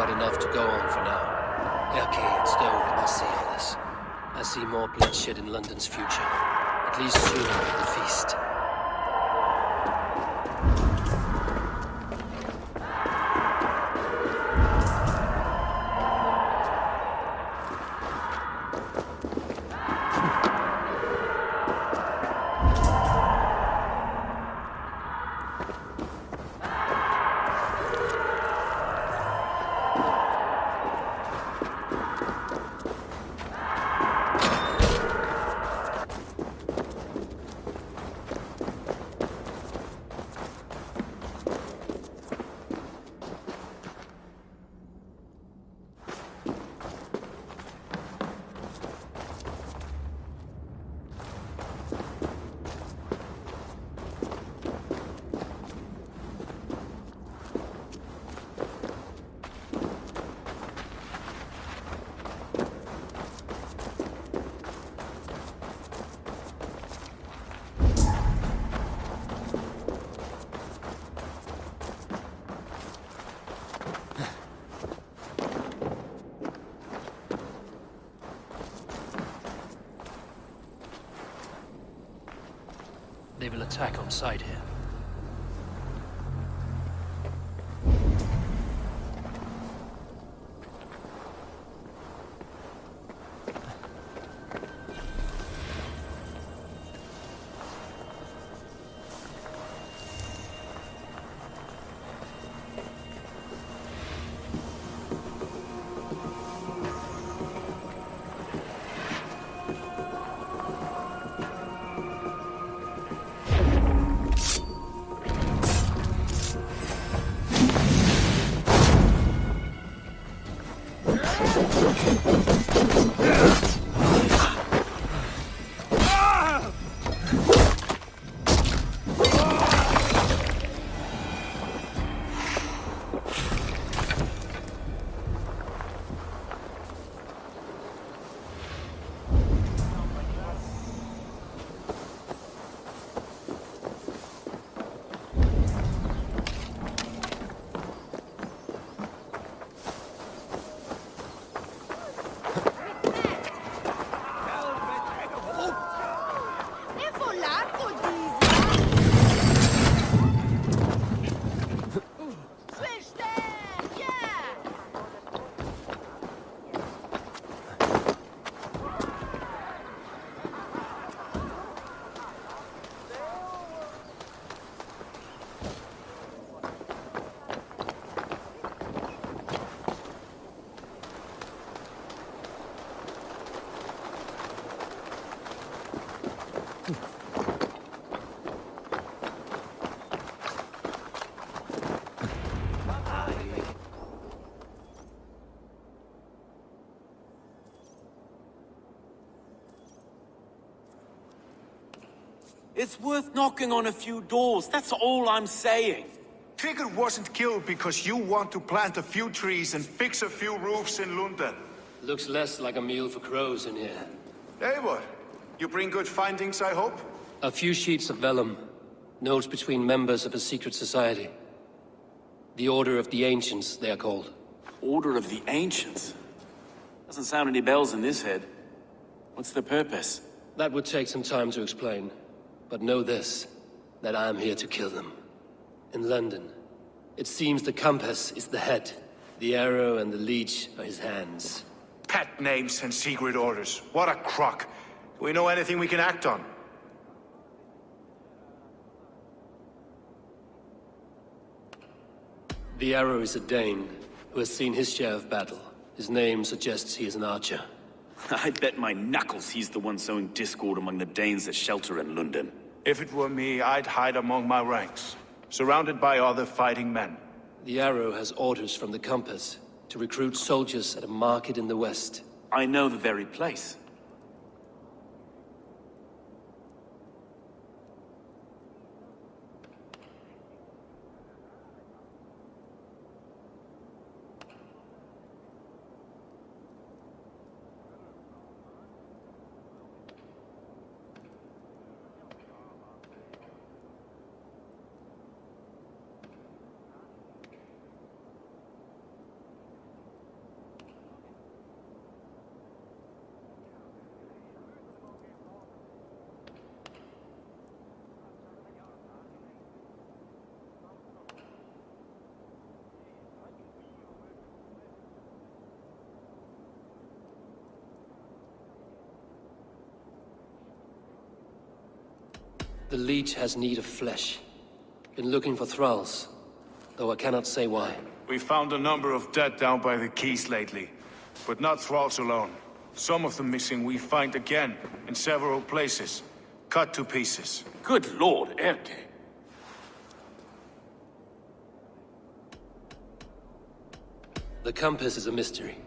Enough to go on for now. Okay, it's stone, I'll see all this. I see more bloodshed in London's future. At least sooner than the feast. They will attack on sight here. It's worth knocking on a few doors, that's all I'm saying. Tigger wasn't killed because you want to plant a few trees and fix a few roofs in London. Looks less like a meal for crows in here. Eivor, you bring good findings, I hope? A few sheets of vellum. Notes between members of a secret society. The Order of the Ancients, they are called. Order of the Ancients? Doesn't sound any bells in this head. What's the purpose? That would take some time to explain. But know this, that I am here to kill them. In London, it seems the Compass is the head. The arrow and the leech are his hands. Pet names and secret orders. What a crock. Do we know anything we can act on? The arrow is a Dane, who has seen his share of battle. His name suggests he is an archer. I bet my knuckles he's the one sowing discord among the Danes that shelter in London. If it were me, I'd hide among my ranks, surrounded by other fighting men. The Arrow has orders from the Compass to recruit soldiers at a market in the west. I know the very place. The Leech has need of flesh. Been looking for thralls, though I cannot say why. We found a number of dead down by the quays lately, but not thralls alone. Some of the missing we find again in several places, cut to pieces. Good lord, Erke. The Compass is a mystery.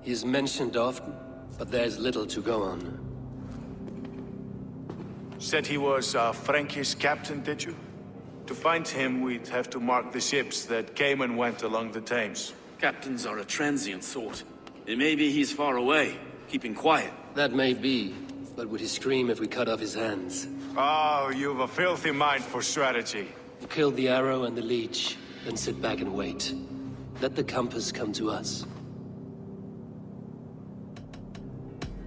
He is mentioned often, but there's little to go on. Said he was a Frankish captain, did you? To find him, we'd have to mark the ships that came and went along the Thames. Captains are a transient sort. It may be he's far away, keeping quiet. That may be, but would he scream if we cut off his hands? Oh, you've a filthy mind for strategy. We'll kill the Arrow and the Leech, then sit back and wait. Let the Compass come to us.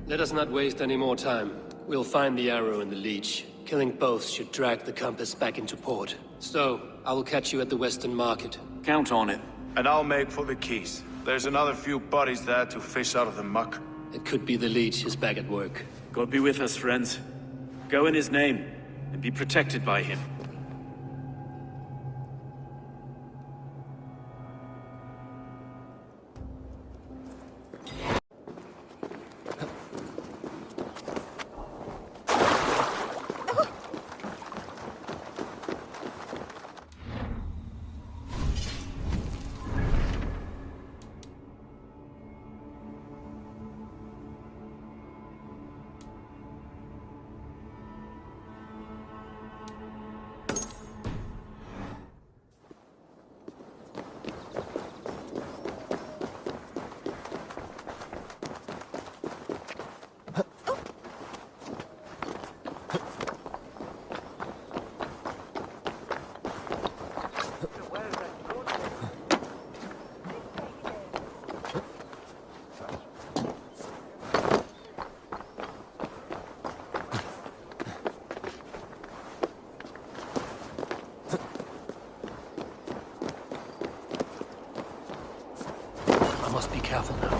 Let us not waste any more time. We'll find the Arrow and the Leech. Killing both should drag the Compass back into port. So, I will catch you at the Western Market. Count on it. And I'll make for the quays. There's another few bodies there to fish out of the muck. It could be the Leech is back at work. God be with us, friends. Go in his name, and be protected by him. I must be careful now.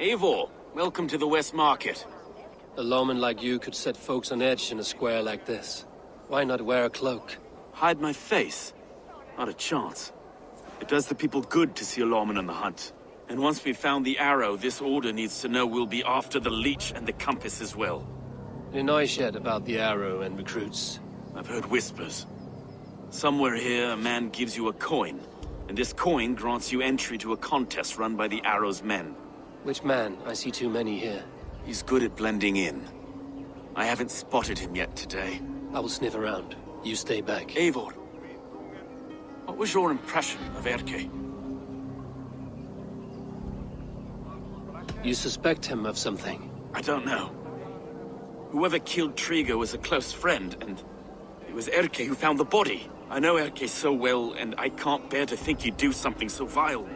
Eivor, welcome to the West Market. A lawman like you could set folks on edge in a square like this. Why not wear a cloak? Hide my face? Not a chance. It does the people good to see a lawman on the hunt. And once we've found the Arrow, this order needs to know we'll be after the Leech and the Compass as well. Any noise yet about the Arrow and recruits? I've heard whispers. Somewhere here, a man gives you a coin, and this coin grants you entry to a contest run by the Arrow's men. Which man? I see too many here. He's good at blending in. I haven't spotted him yet today. I will sniff around. You stay back. Eivor, what was your impression of Erke? You suspect him of something? I don't know. Whoever killed Trigo was a close friend, and it was Erke who found the body. I know Erke so well, and I can't bear to think he'd do something so vile.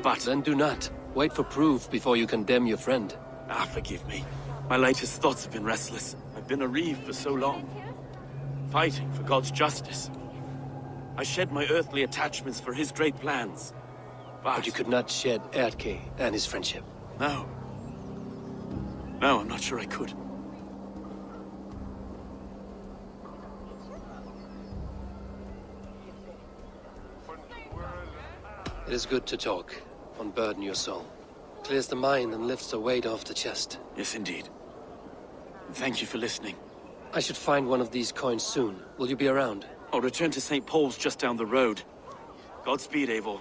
But... Then do not. Wait for proof before you condemn your friend. Ah, forgive me. My latest thoughts have been restless. I've been a reeve for so long. Fighting for God's justice. I shed my earthly attachments for his great plans. But you could not shed Erke and his friendship. No. No, I'm not sure I could. It is good to talk. Unburden your soul. Clears the mind and lifts the weight off the chest. Yes, indeed. Thank you for listening. I should find one of these coins soon. Will you be around? I'll return to St. Paul's just down the road. Godspeed, Eivor.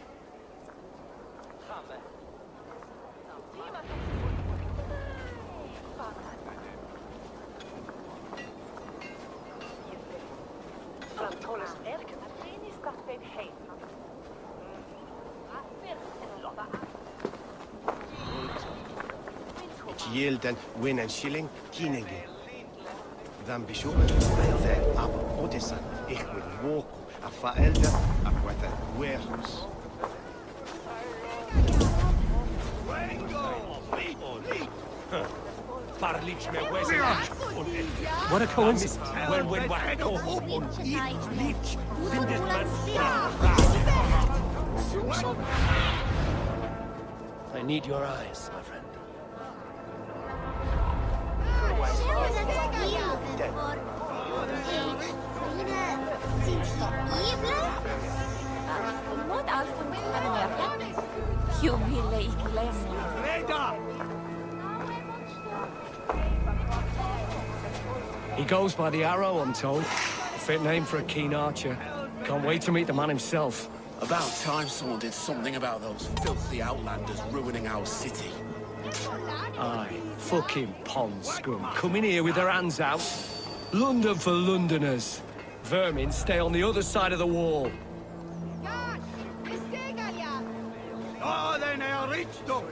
Yielden win and shilling, kinege. Dan bishop, elde ab Odyssey, ich will walk, a faelde, a quete warehouse. What a coincidence. When I need your eyes, my friend. He goes by the Arrow, I'm told. A fit name for a keen archer. Can't wait to meet the man himself. About time someone did something about those filthy outlanders ruining our city. Aye, fucking pond scum. Coming here with their hands out. London for Londoners. Vermin stay on the other side of the wall. Oh, then I reached them.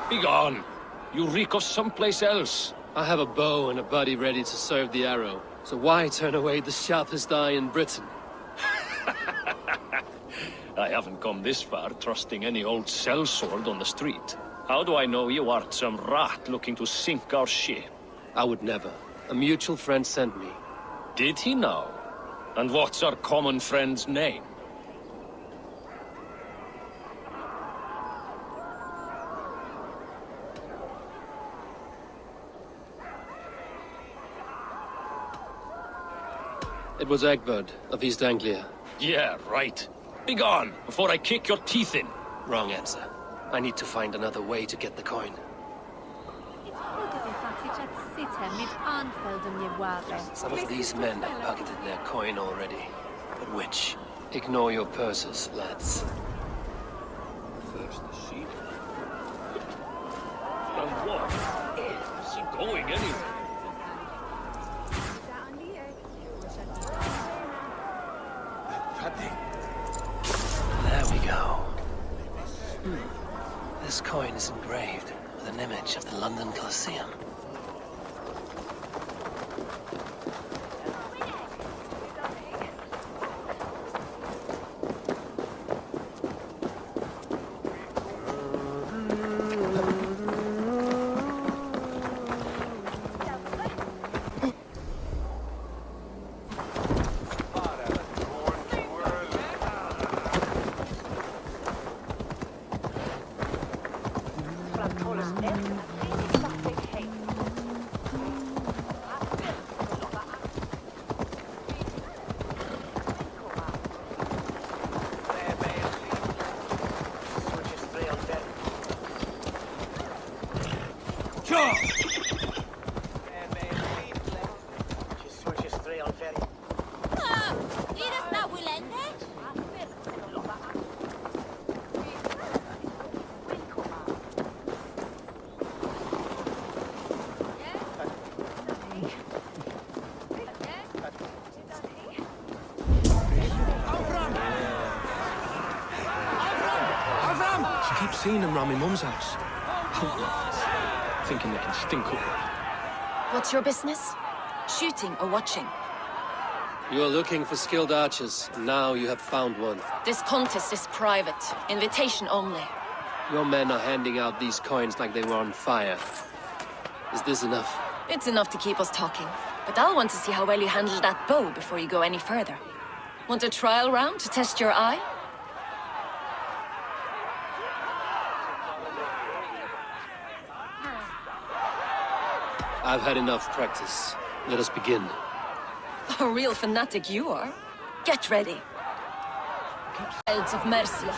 Begone! You reek of someplace else. I have a bow and a buddy ready to serve the arrow. So why turn away the sharpest eye in Britain? I haven't come this far trusting any old sellsword on the street. How do I know you aren't some rat looking to sink our ship? I would never. A mutual friend sent me. Did he now? And what's our common friend's name? It was Eivor of East Anglia. Yeah, right. Begone, before I kick your teeth in. Wrong answer. I need to find another way to get the coin. Some of these men have pocketed their coin already. But which? Ignore your purses, lads. First the sheep. And what? Is he going anywhere? There we go. This coin is engraved with an image of the London Colosseum. Seen them round my mum's house. Thinking they can stink up. What's your business? Shooting or watching? You are looking for skilled archers, and now you have found one. This contest is private. Invitation only. Your men are handing out these coins like they were on fire. Is this enough? It's enough to keep us talking. But I'll want to see how well you handle that bow before you go any further. Want a trial round to test your eye? I've had enough practice. Let us begin. A real fanatic you are. Get ready. Elves of Mercia.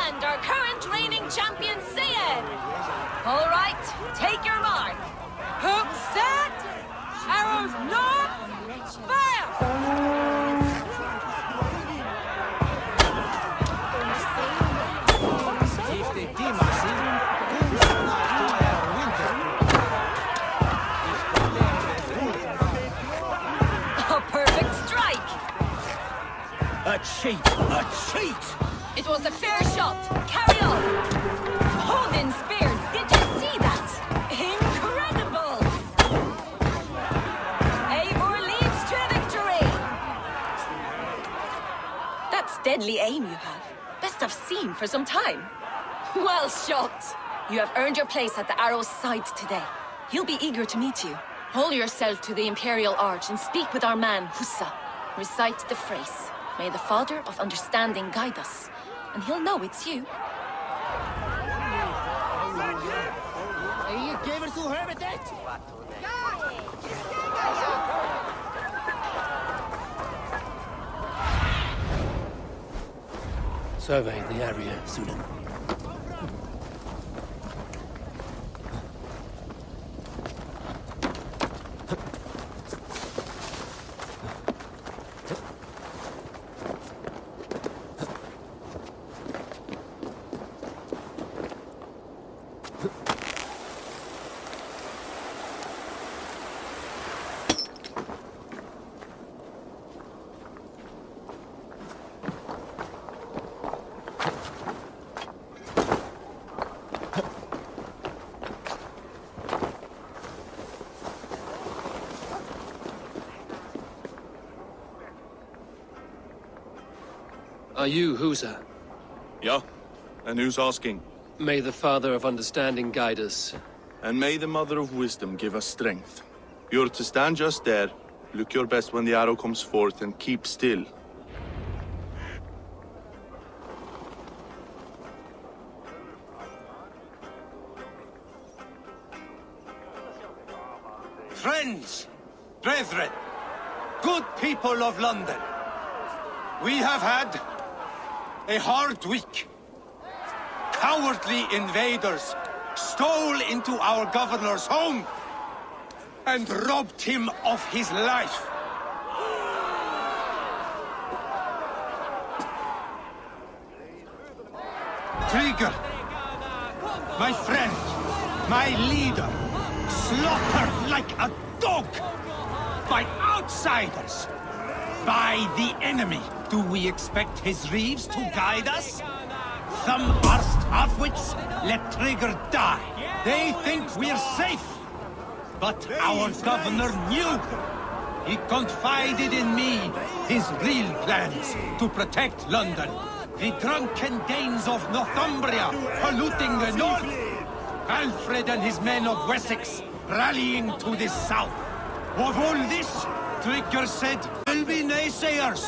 And our current reigning champion, Cyan. All right, take your mark. Hook set! Arrows north! Fire! A perfect strike! A cheat! A cheat! It was a fair shot. Carry on. Odin spears. Did you see that? Incredible! Eivor leads to victory. That's deadly aim you have. Best I've seen for some time. Well shot. You have earned your place at the arrow's side today. He'll be eager to meet you. Hold yourself to the Imperial Arch and speak with our man, Hussa. Recite the phrase. May the Father of Understanding guide us. And he'll know it's you. Survey the area, Sunan. Are you Husa? Yeah? And who's asking? May the Father of Understanding guide us. And may the Mother of Wisdom give us strength. You're to stand just there, look your best when the arrow comes forth, and keep still. Friends, brethren, good people of London, we have had a hard week. Cowardly invaders stole into our governor's home and robbed him of his life. Trigger, my friend, my leader, slaughtered like a dog by outsiders, by the enemy. Do we expect his reeves to guide us? Some arsed halfwits let Trigger die. They think we're safe. But our governor knew. He confided in me his real plans to protect London. The drunken Danes of Northumbria polluting the north. Alfred and his men of Wessex rallying to the south. Of all this, Trigger said, will be naysayers.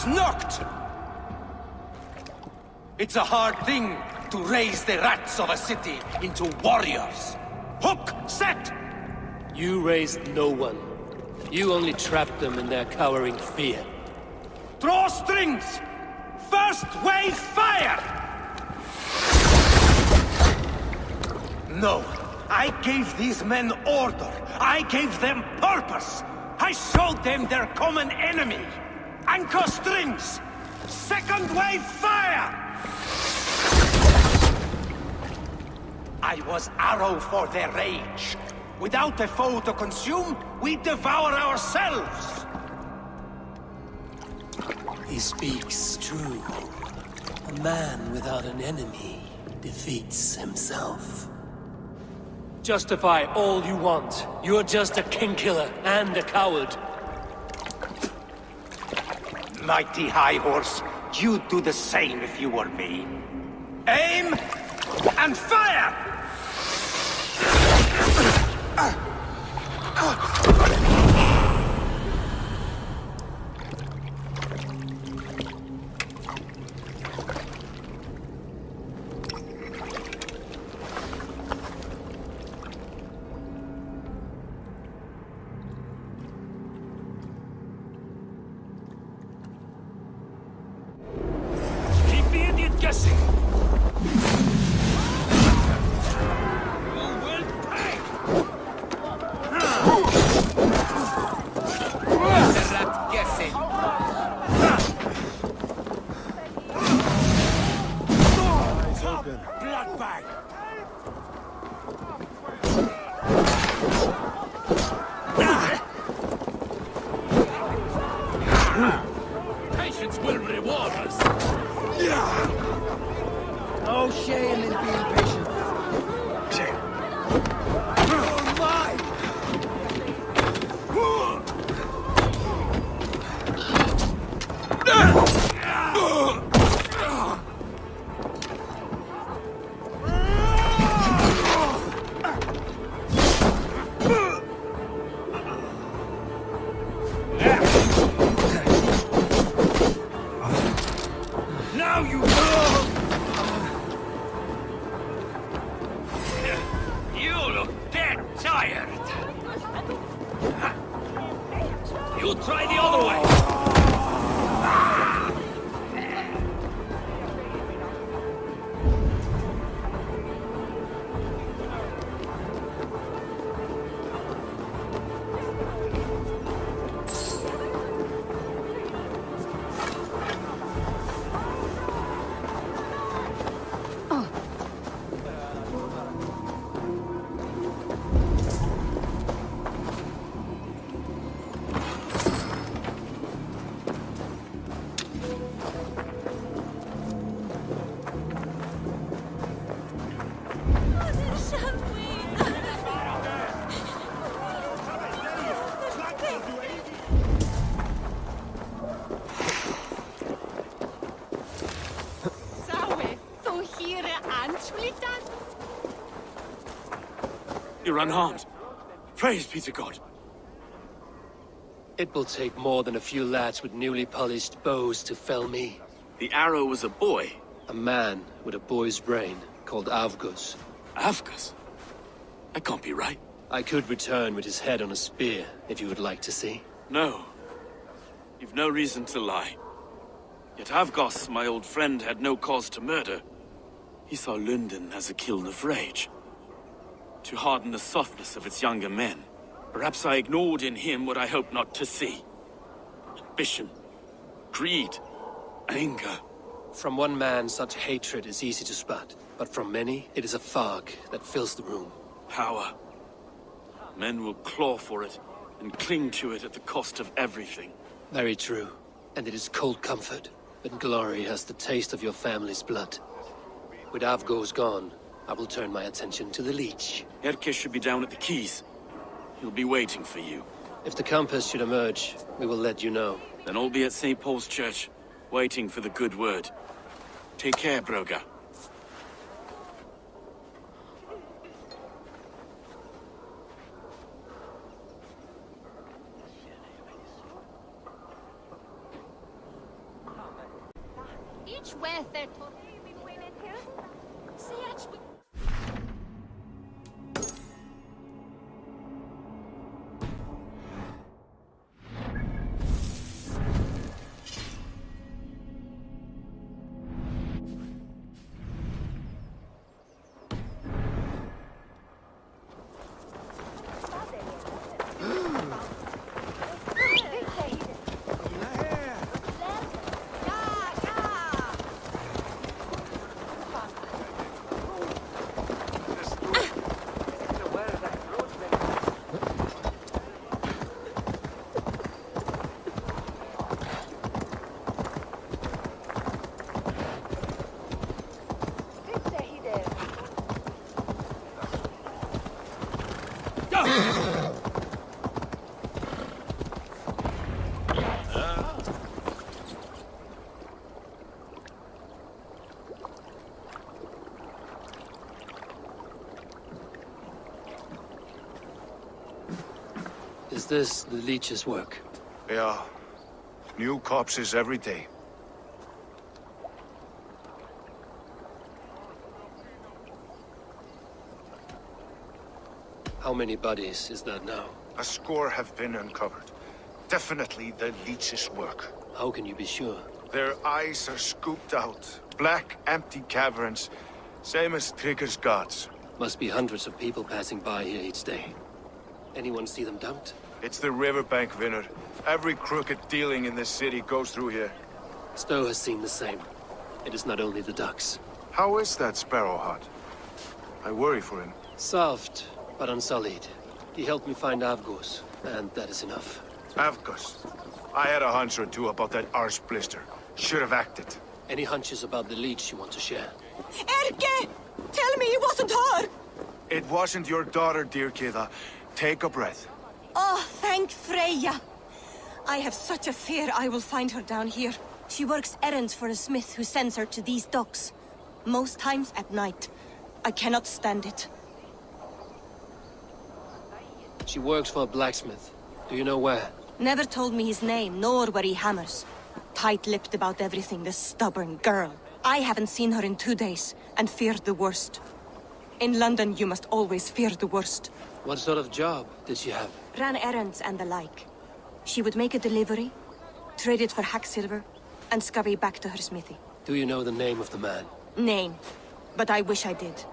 Knocked! It's a hard thing to raise the rats of a city into warriors. Hook, set! You raised no one. You only trapped them in their cowering fear. Draw strings! First wave fire! No, I gave these men order. I gave them purpose. I showed them their common enemy. Anchor strings! Second wave fire! I was arrow for their rage. Without a foe to consume, we devour ourselves! He speaks true. A man without an enemy defeats himself. Justify all you want. You're just a king-killer and a coward. Mighty High Horse, you'd do the same if you were me. Aim and fire! Patience will reward us. No shame in being patient. Oh my! Now you You look dead tired. You try the other way. You're unharmed. Praise be to God. It will take more than a few lads with newly polished bows to fell me. The arrow was a boy. A man with a boy's brain, called Avgus. Avgus? That can't be right. I could return with his head on a spear, if you would like to see. No. You've no reason to lie. Yet Avgos, my old friend, had no cause to murder. He saw London as a kiln of rage. To harden the softness of its younger men. Perhaps I ignored in him what I hoped not to see. Ambition, greed, anger. From one man, such hatred is easy to spot. But from many, it is a fog that fills the room. Power. Men will claw for it, and cling to it at the cost of everything. Very true. And it is cold comfort. But glory has the taste of your family's blood. With Avgos gone, I will turn my attention to the Leech. Erke should be down at the quays. He'll be waiting for you. If the compass should emerge, we will let you know. Then I'll be at St. Paul's Church, waiting for the good word. Take care, Broga. Is this the Leech's work? Yeah. New corpses every day. How many bodies is that now? A score have been uncovered. Definitely the Leech's work. How can you be sure? Their eyes are scooped out. Black, empty caverns. Same as Trigger's gods. Must be hundreds of people passing by here each day. Anyone see them dumped? It's the riverbank, Vinner. Every crooked dealing in this city goes through here. Stowe has seen the same. It is not only the ducks. How is that Sparrow Hut? I worry for him. Soft, but unsullied. He helped me find Avgos, and that is enough. Avgos. I had a hunch or two about that arse blister. Should have acted. Any hunches about the Leech you want to share? Erke! Tell me it wasn't her! It wasn't your daughter, dear Kida. Take a breath. Oh, thank Freya. I have such a fear I will find her down here. She works errands for a smith who sends her to these docks. Most times at night. I cannot stand it. She works for a blacksmith. Do you know where? Never told me his name, nor where he hammers. Tight-lipped about everything, this stubborn girl. I haven't seen her in 2 days, and feared the worst. In London, you must always fear the worst. What sort of job did she have? Ran errands and the like. She would make a delivery, trade it for hack silver, and scurry back to her smithy. Do you know the name of the man? Name. But I wish I did.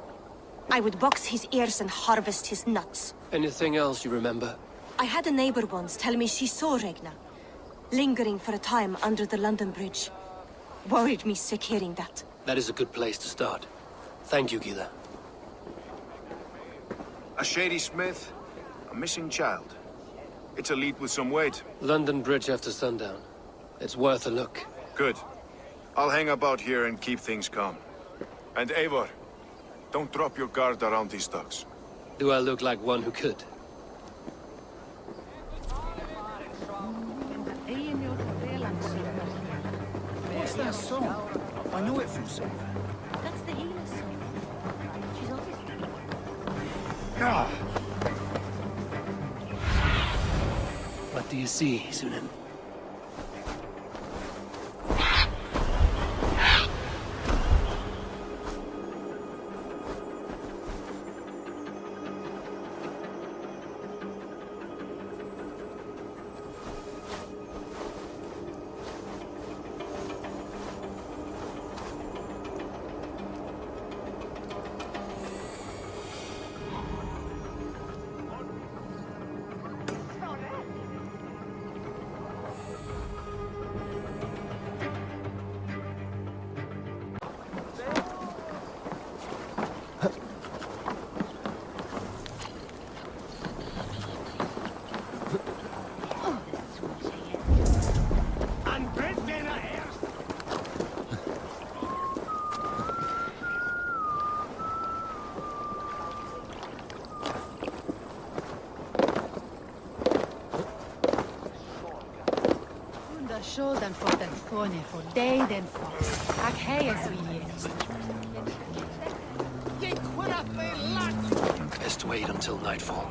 I would box his ears and harvest his nuts. Anything else you remember? I had a neighbor once tell me she saw Regna, lingering for a time under the London Bridge. Worried me sick hearing that. That is a good place to start. Thank you, Gila. A shady smith, a missing child. It's a lead with some weight. London Bridge after sundown. It's worth a look. Good. I'll hang about here and keep things calm. And Eivor, don't drop your guard around these thugs. Do I look like one who could? What's that song? I know it from somewhere. That's the healer's song. She's obviously... Ah, do you see, Sunan? Skjolden for den fåne for deg den for. Ak heies vi Best wait until nightfall.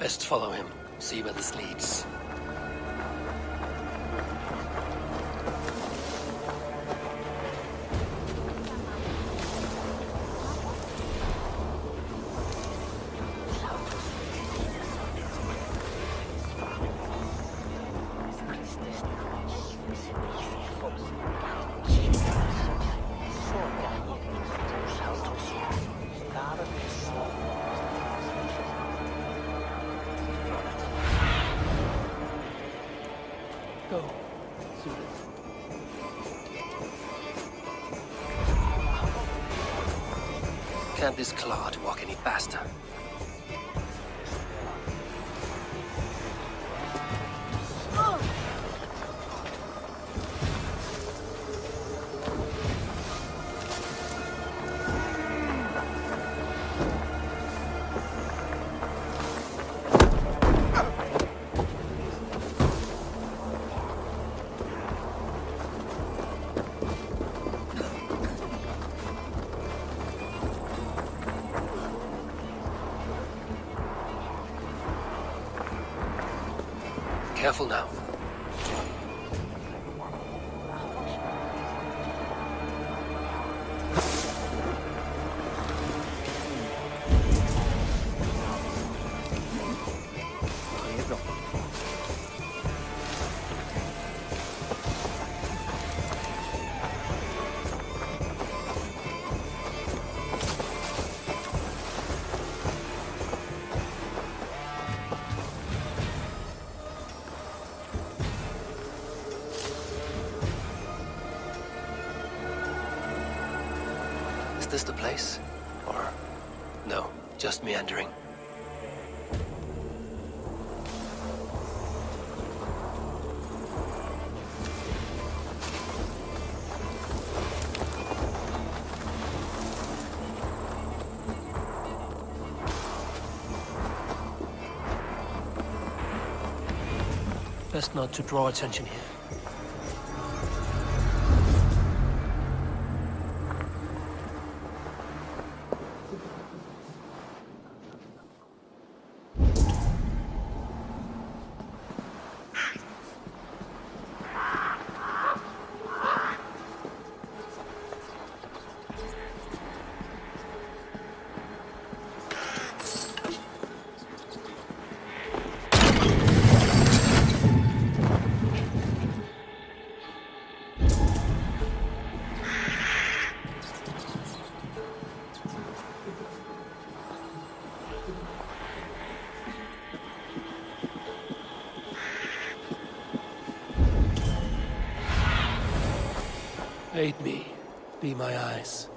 Best follow him, see where this leads. Can't this clod walk any faster? Careful now. Is this the place? Or no, just meandering? Best not to draw attention here. Aid me. Be my eyes.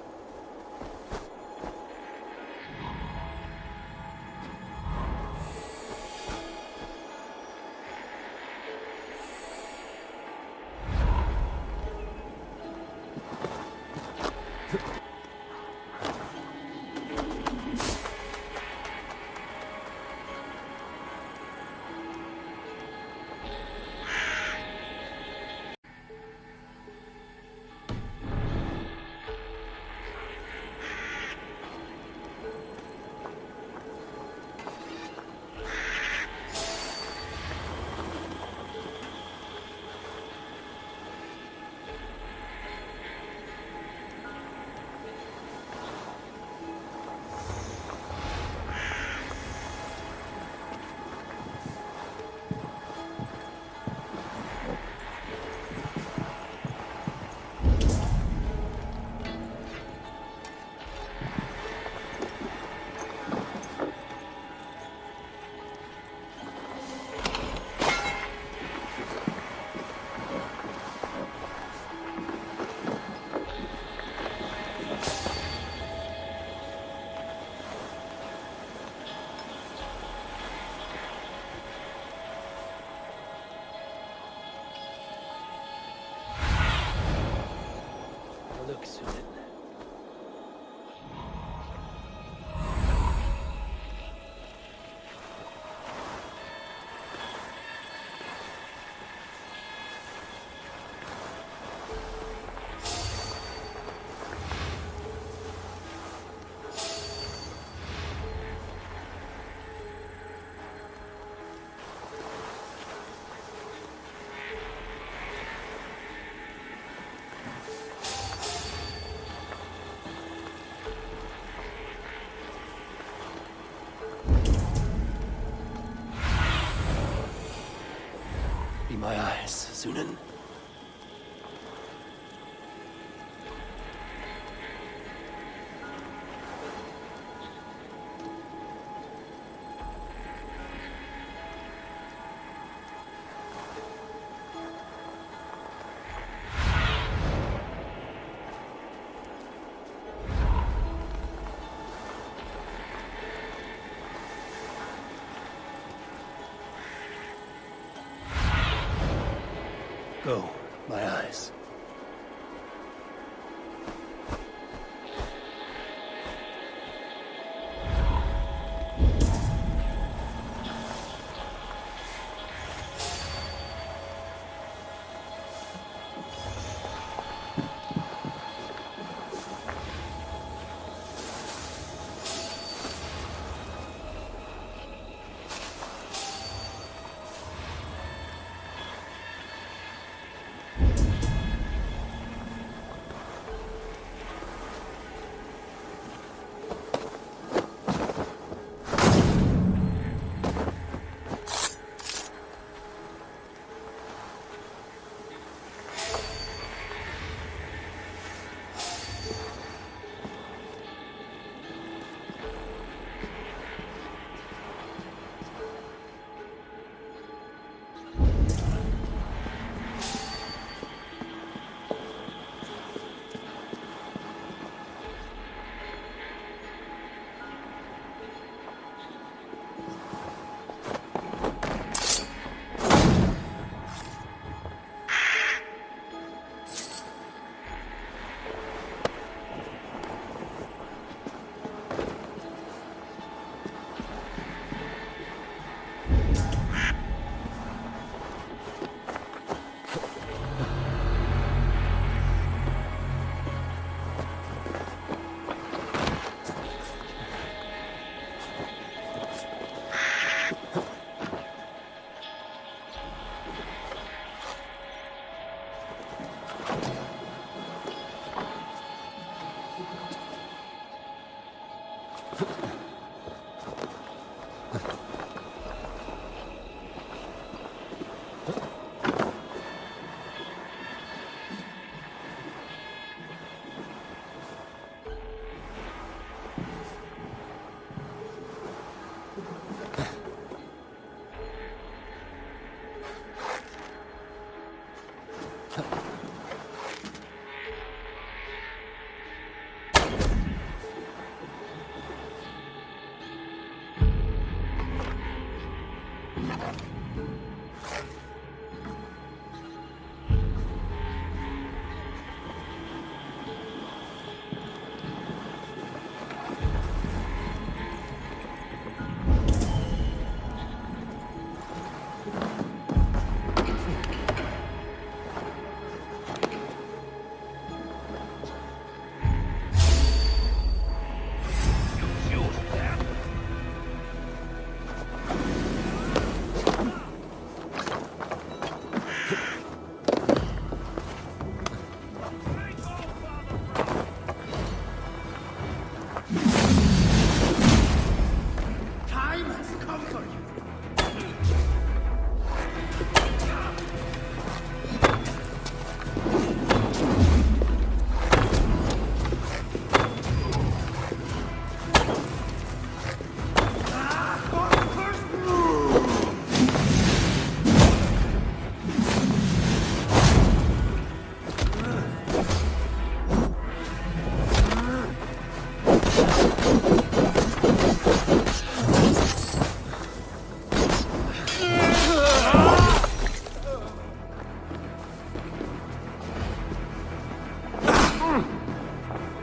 Look, Sunan. Be my eyes, Sunan. Go, my eyes.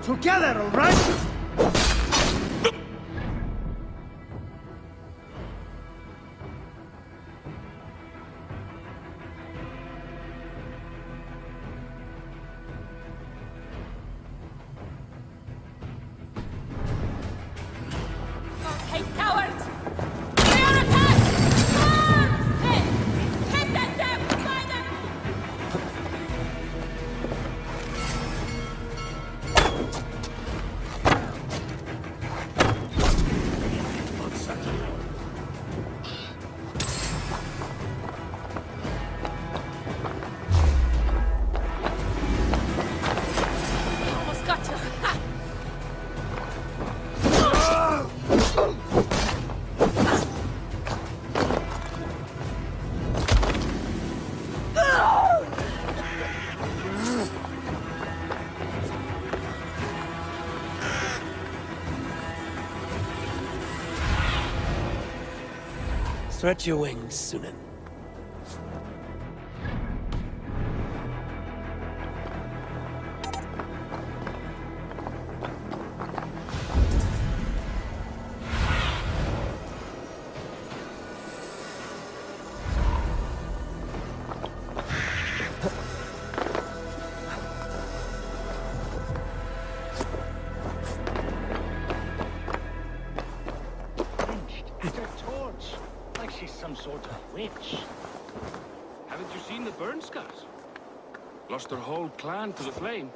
Together, all right? Hey, cowards! They are attacked! Run! Hit that damn behind them! Almost got you. Ha! Stretch your wings, Sunan. She's some sort of witch. Haven't you seen the burn scars? Lost her whole clan to the flame.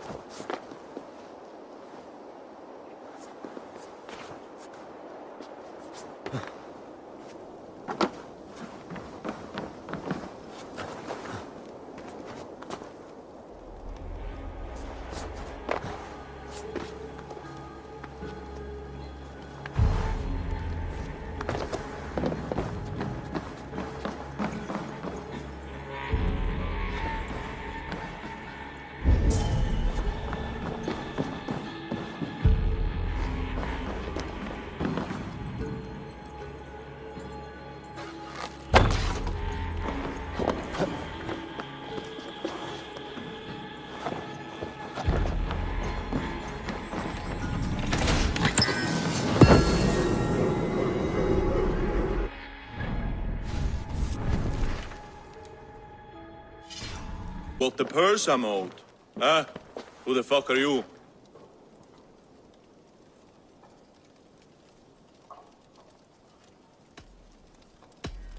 What the purse I'm owed? Huh? Who the fuck are you?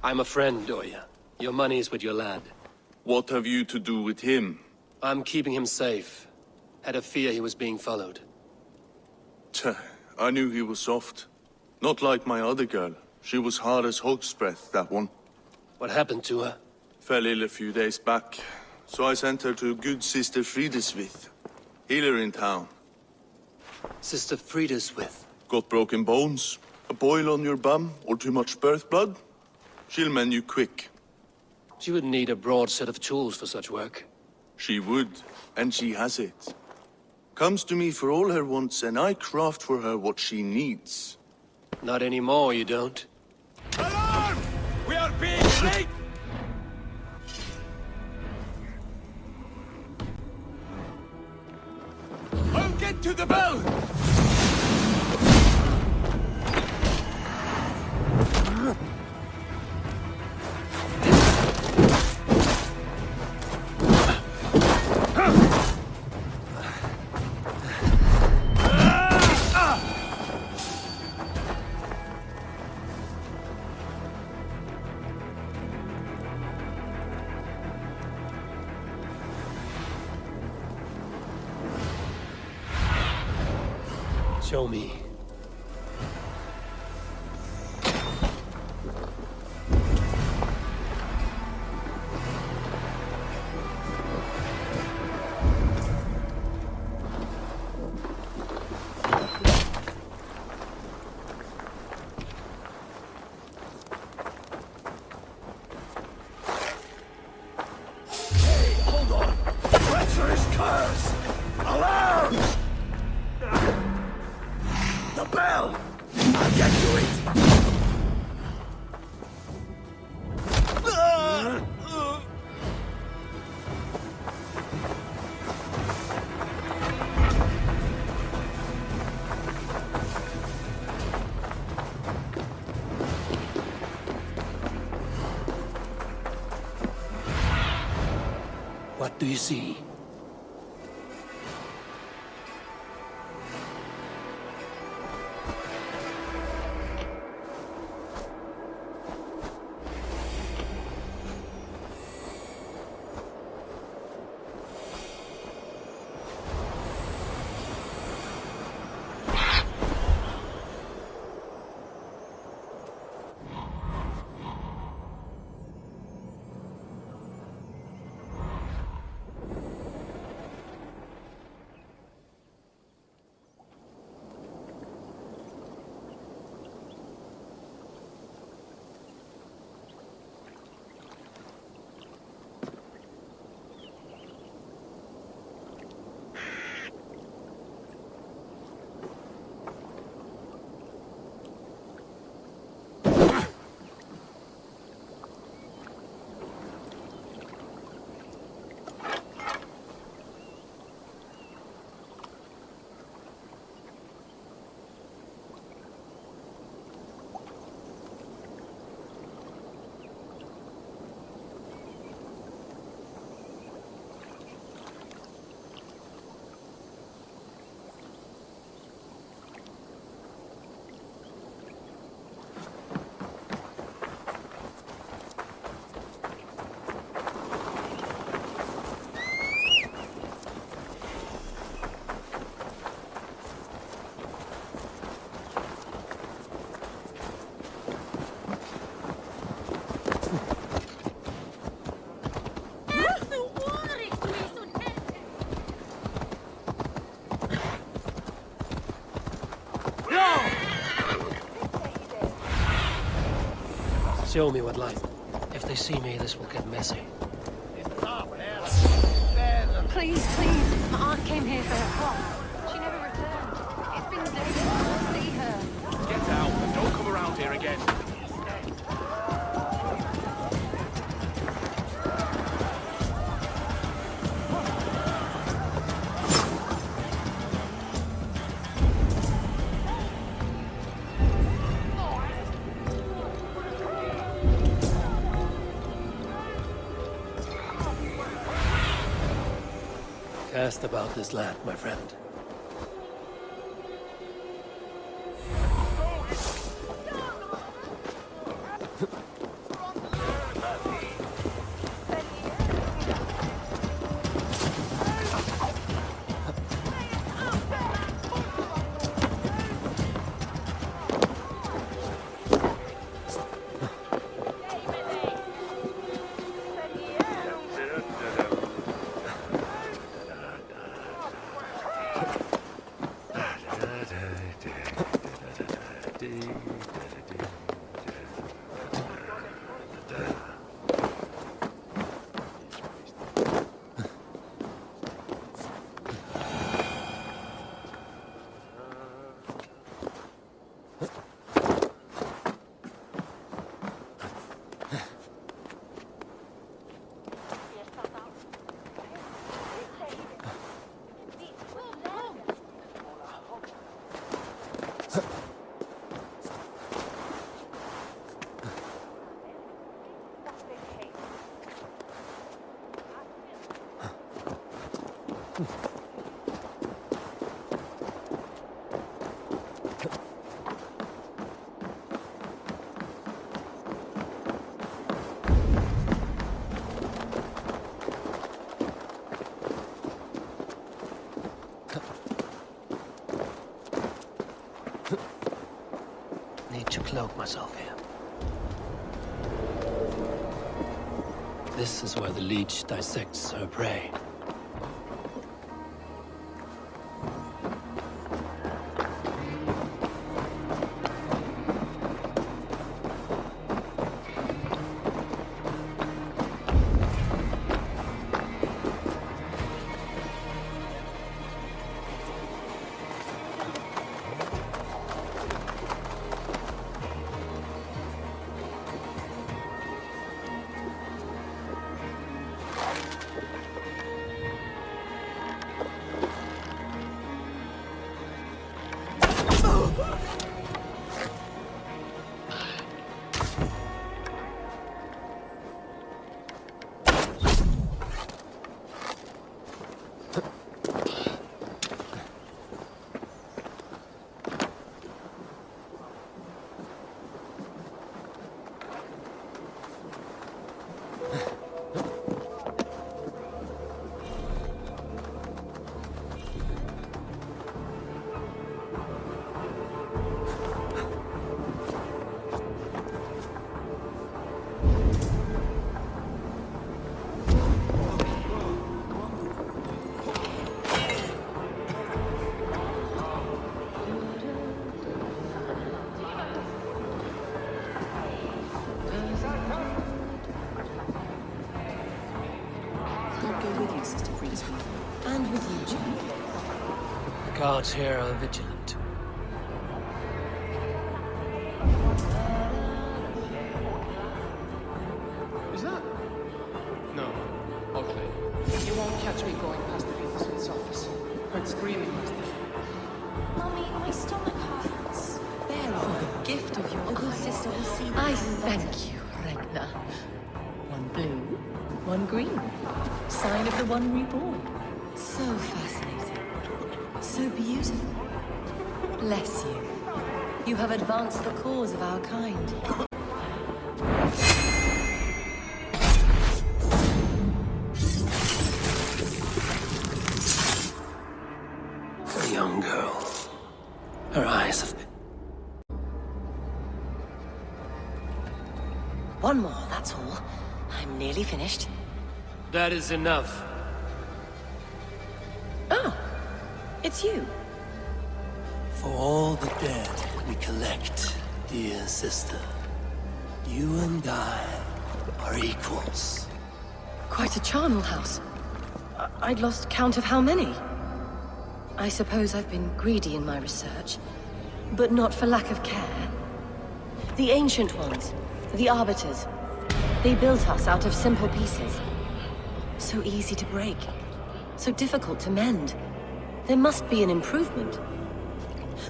I'm a friend, Doya. Your money's with your lad. What have you to do with him? I'm keeping him safe. Had a fear he was being followed. I knew he was soft. Not like my other girl. She was hard as hog's breath, that one. What happened to her? Fell ill a few days back, so I sent her to good Sister Frideswith, healer in town. Sister Frideswith. Got broken bones, a boil on your bum, or too much birth blood? She'll mend you quick. She would need a broad set of tools for such work. She would, and she has it. Comes to me for all her wants, and I craft for her what she needs. Not anymore, you don't. Alarm! We are being late! I'll get to the bell! Show me. Hold on! Treacherous curse! Alarms! The bell! I'll get to it! What do you see? Show me what light. If they see me, this will get messy. Please, please. My aunt came here for her crop. She never returned. It's been days since I see her. Get out and don't come around here again. Cast about this land, my friend. Need to cloak myself here. This is where the leech dissects her prey. And with you, Jim. The guards here are vigilant. Is that? No. Okay. You won't catch me going past the Ubisoft's office. Quite screaming past it. Mummy, my stomach hurts. There, the gift of your little sister will see. I thank you, Ragnar. One blue, one green. Sign of the one reborn. So fascinating. So beautiful. Bless you. You have advanced the cause of our kind. A young girl. Her eyes have been... One more, that's all. I'm nearly finished. That is enough. Oh, it's you. For all the dead we collect, dear sister, you and I are equals. Quite a charnel house. I'd lost count of how many. I suppose I've been greedy in my research, but not for lack of care. The ancient ones, the arbiters, they built us out of simple pieces. So easy to break, so difficult to mend. There must be an improvement.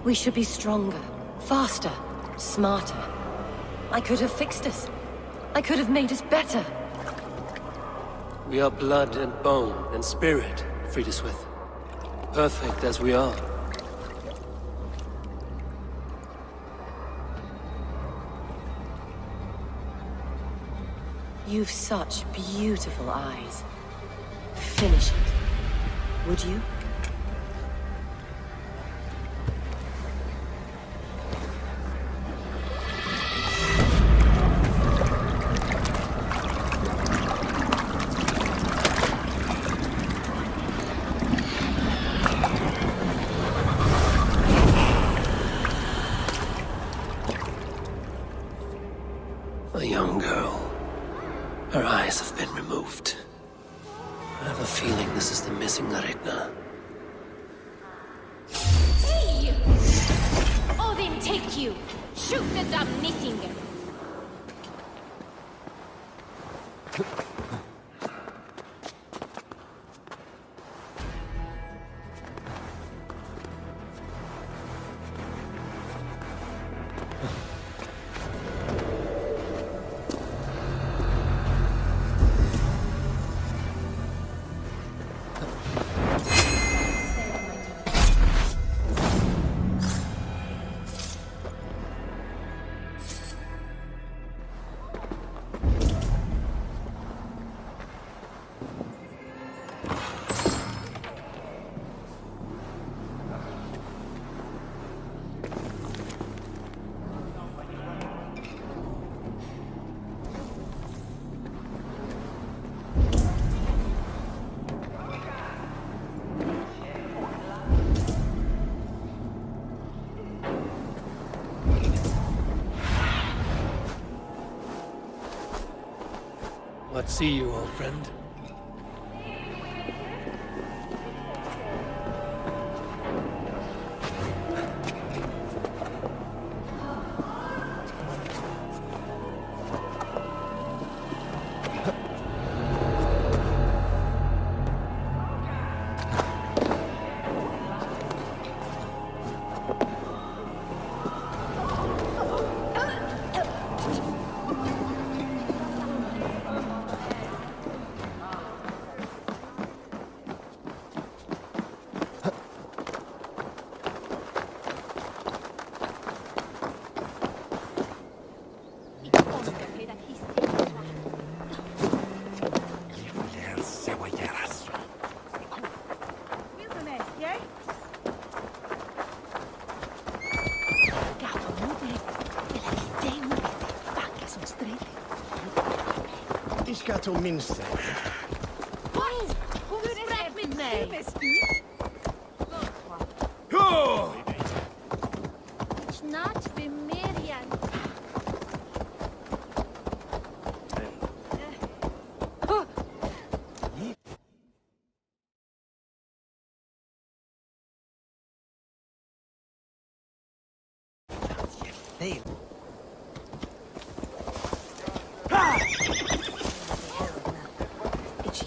We should be stronger, faster, smarter. I could have fixed us. I could have made us better. We are blood and bone and spirit, Friedeswith. Perfect as we are. You've such beautiful eyes. Finish it, would you? A young girl. Her eyes have been removed. I have a feeling this is the missing Ragnar. Hey! Odin take you! Shoot the damn knitting! See you, old friend. Gato minste. Wat? Hoe spreekt met mij? Ho! Snart bemerian. Hey.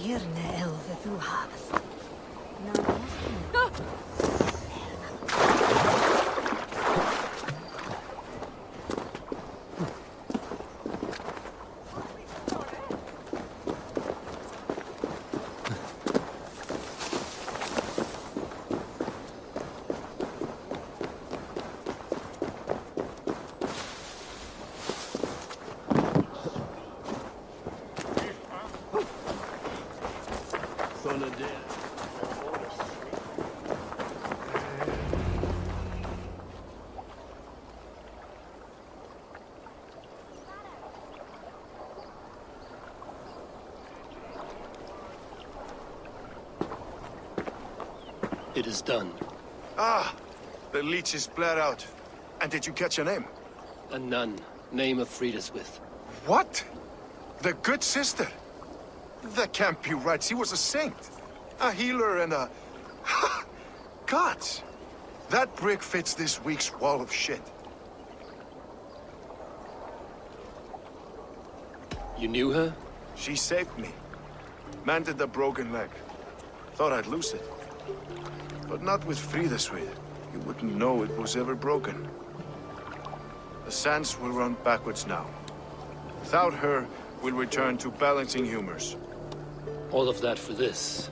Hjerne elve þú hafst. It is done. Ah, the leech is bled out. And did you catch a name? A nun, name of Friedaswith. What? The good sister? That can't be right. She was a saint. A healer and a... Gods! That brick fits this week's wall of shit. You knew her? She saved me. Mended the broken leg. Thought I'd lose it. But not with Friedaswith. You wouldn't know it was ever broken. The sands will run backwards now. Without her, we'll return to balancing humors. All of that for this.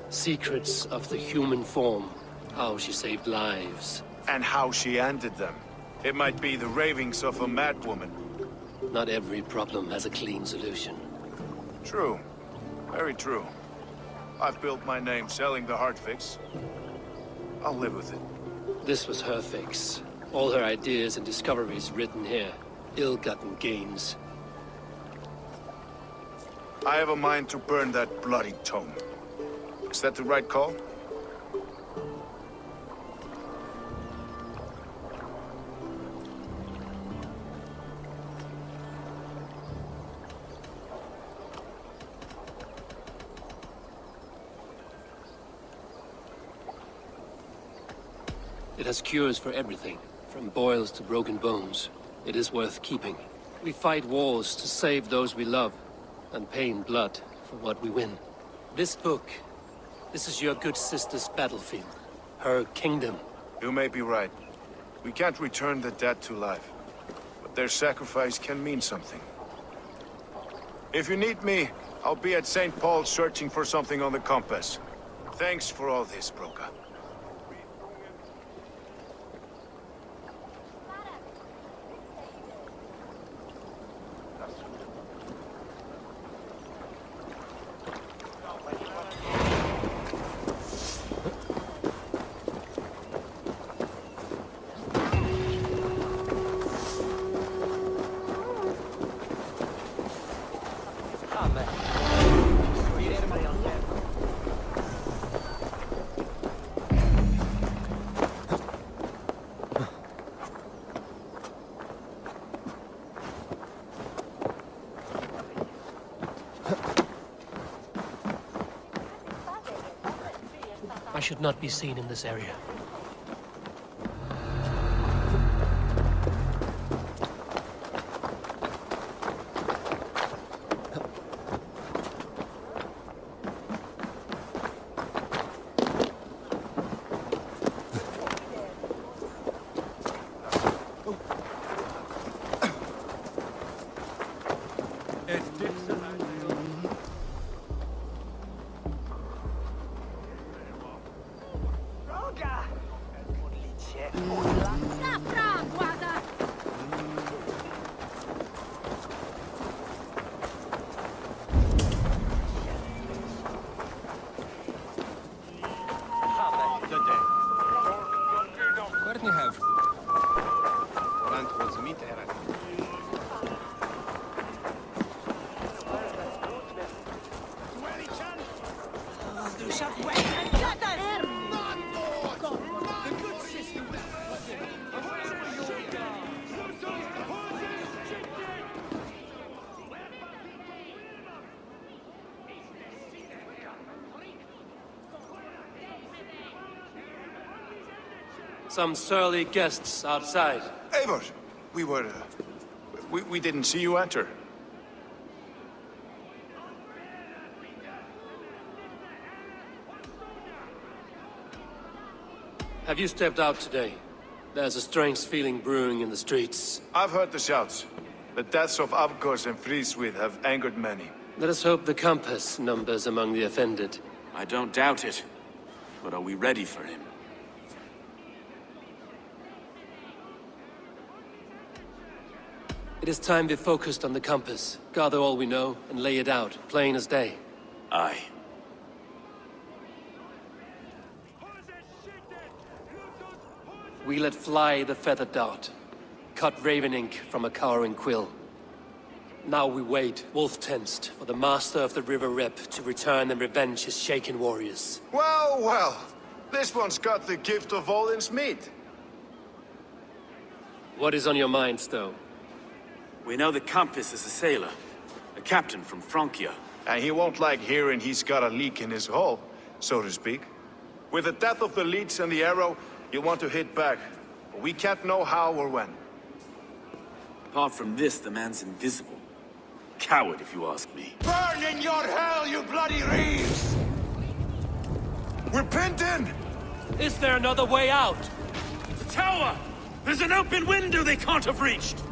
Secrets of the human form. How she saved lives. And how she ended them. It might be the ravings of a madwoman. Not every problem has a clean solution. True. Very true. I've built my name selling the heart fix. I'll live with it. This was her fix. All her ideas and discoveries written here. Ill-gotten gains. I have a mind to burn that bloody tome. Is that the right call? It has cures for everything, from boils to broken bones. It is worth keeping. We fight wars to save those we love, and pay in blood for what we win. This book, this is your good sister's battlefield. Her kingdom. You may be right. We can't return the dead to life. But their sacrifice can mean something. If you need me, I'll be at St. Paul's searching for something on the compass. Thanks for all this, Broca. I should not be seen in this area. Some surly guests outside. Eivor, we didn't see you enter. Have you stepped out today? There's a strange feeling brewing in the streets. I've heard the shouts. The deaths of Avgos and Friswith have angered many. Let us hope the compass numbers among the offended. I don't doubt it. But are we ready for him? It is time we focused on the compass, gather all we know, and lay it out, plain as day. Aye. We let fly the feathered dart, cut raven ink from a cowering quill. Now we wait, wolf-tensed, for the master of the River Rep to return and revenge his shaken warriors. Well, well, this one's got the gift of Odin's meat. What is on your mind, Stowe? We know the compass is a sailor, a captain from Francia. And he won't like hearing he's got a leak in his hull, so to speak. With the death of the leech and the arrow, you'll want to hit back. But we can't know how or when. Apart from this, the man's invisible. Coward, if you ask me. Burn in your hell, you bloody reeves! We're pinned in! Is there another way out? The tower! There's an open window they can't have reached!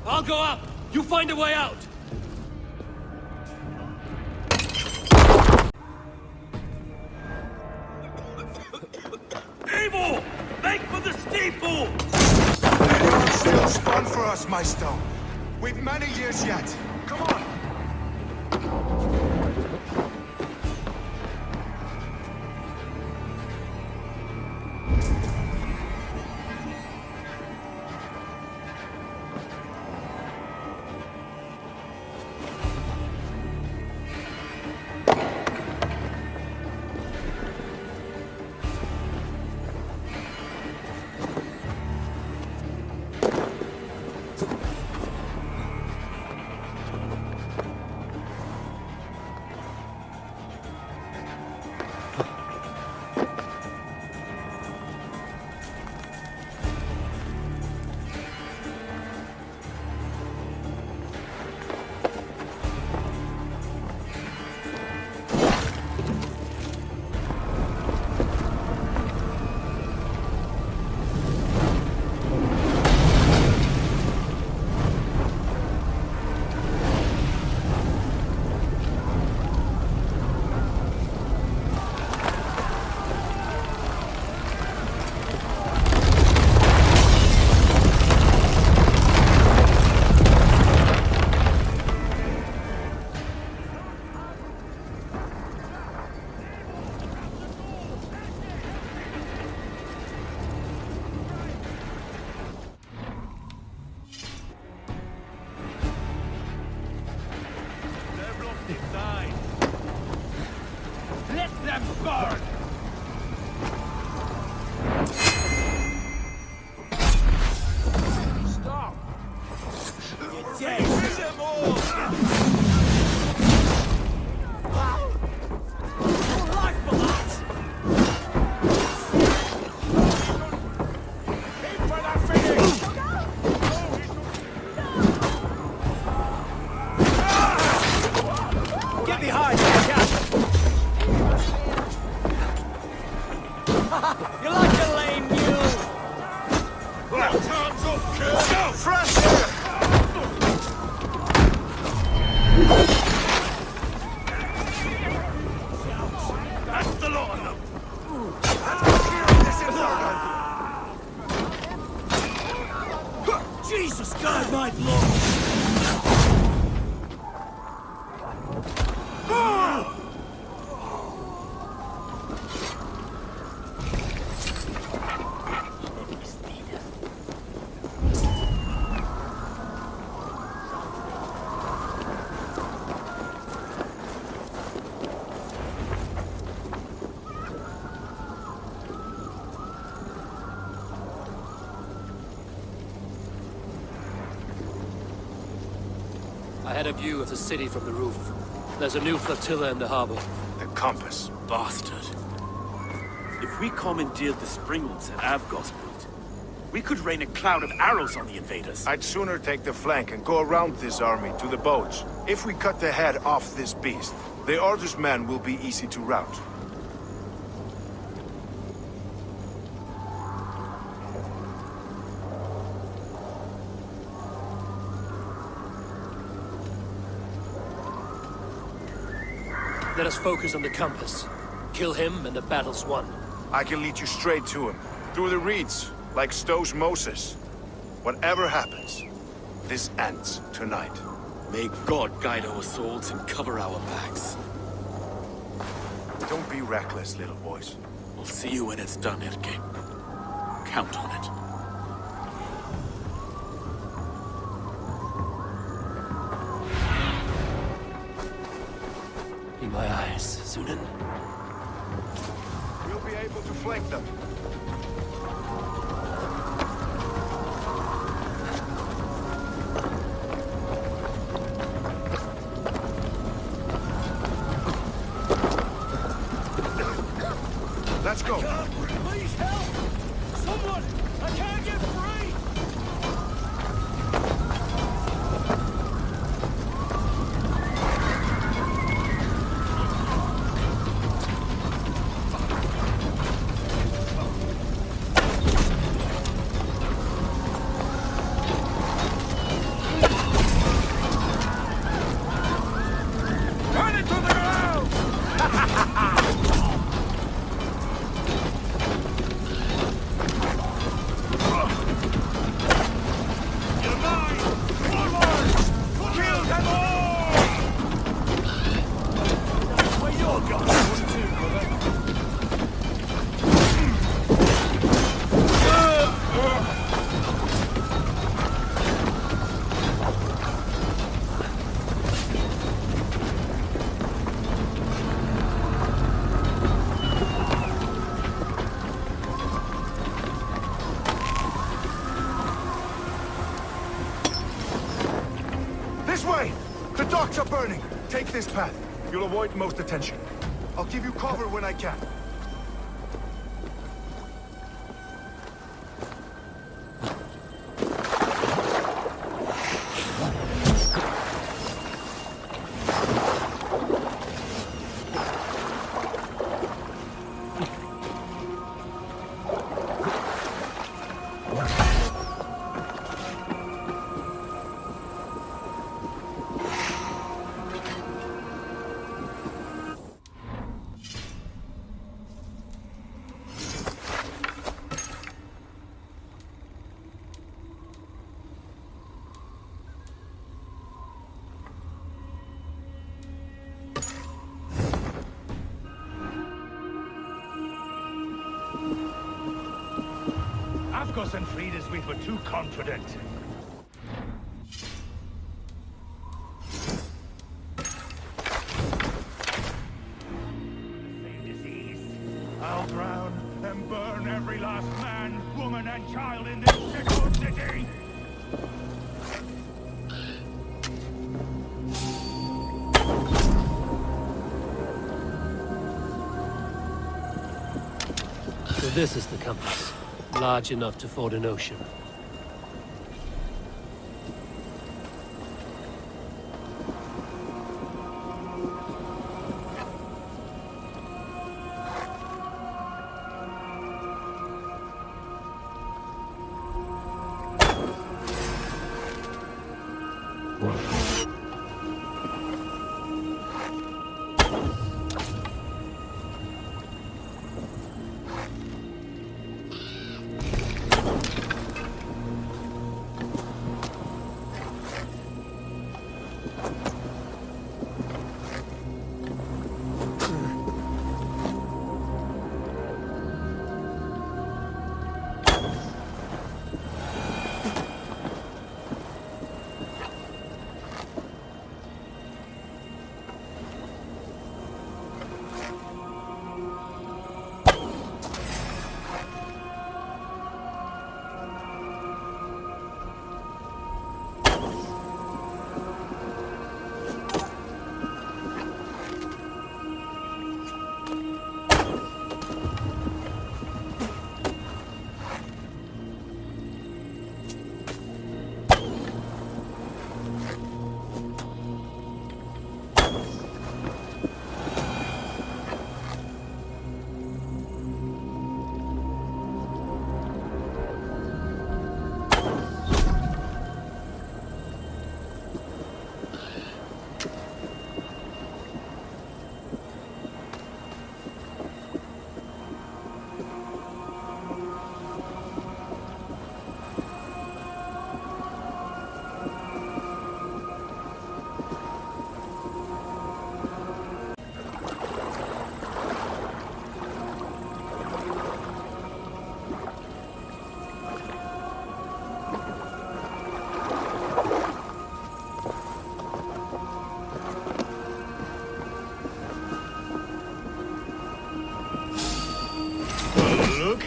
I'll go up! You find a way out! Eivor! Make for the steeple! Still spawn for us, my stone. We've many years yet. Come on! Let them burn! Stop! You're dead! Kill them all! Life for that! on them! Jesus, God, my blood! I had a view of the city from the roof. There's a new flotilla in the harbor. The compass. Bastard. If we commandeered the springalds at Avgosport, we could rain a cloud of arrows on the invaders. I'd sooner take the flank and go around this army to the boats. If we cut the head off this beast, the Order's men will be easy to rout. Let us focus on the compass. Kill him and the battle's won. I can lead you straight to him. Through the reeds, like Stowe's Moses. Whatever happens, this ends tonight. May God guide our swords and cover our backs. Don't be reckless, little boys. We'll see you when it's done, Erke. Count on it. In my eyes, Sunan. We'll be able to flank them. Let's go. Please help! Someone! I can't get free! Run it to the ground! You're mine! Forward! Kill them all! That's where you're going too, brother. This way! The docks are burning! Take this path. You'll avoid most attention. I'll give you cover when I can. Avgos and Friedeswit were too confident. Same disease. I'll drown and burn every last man, woman, and child in this shithole city! So this is the compass. Large enough to ford an ocean.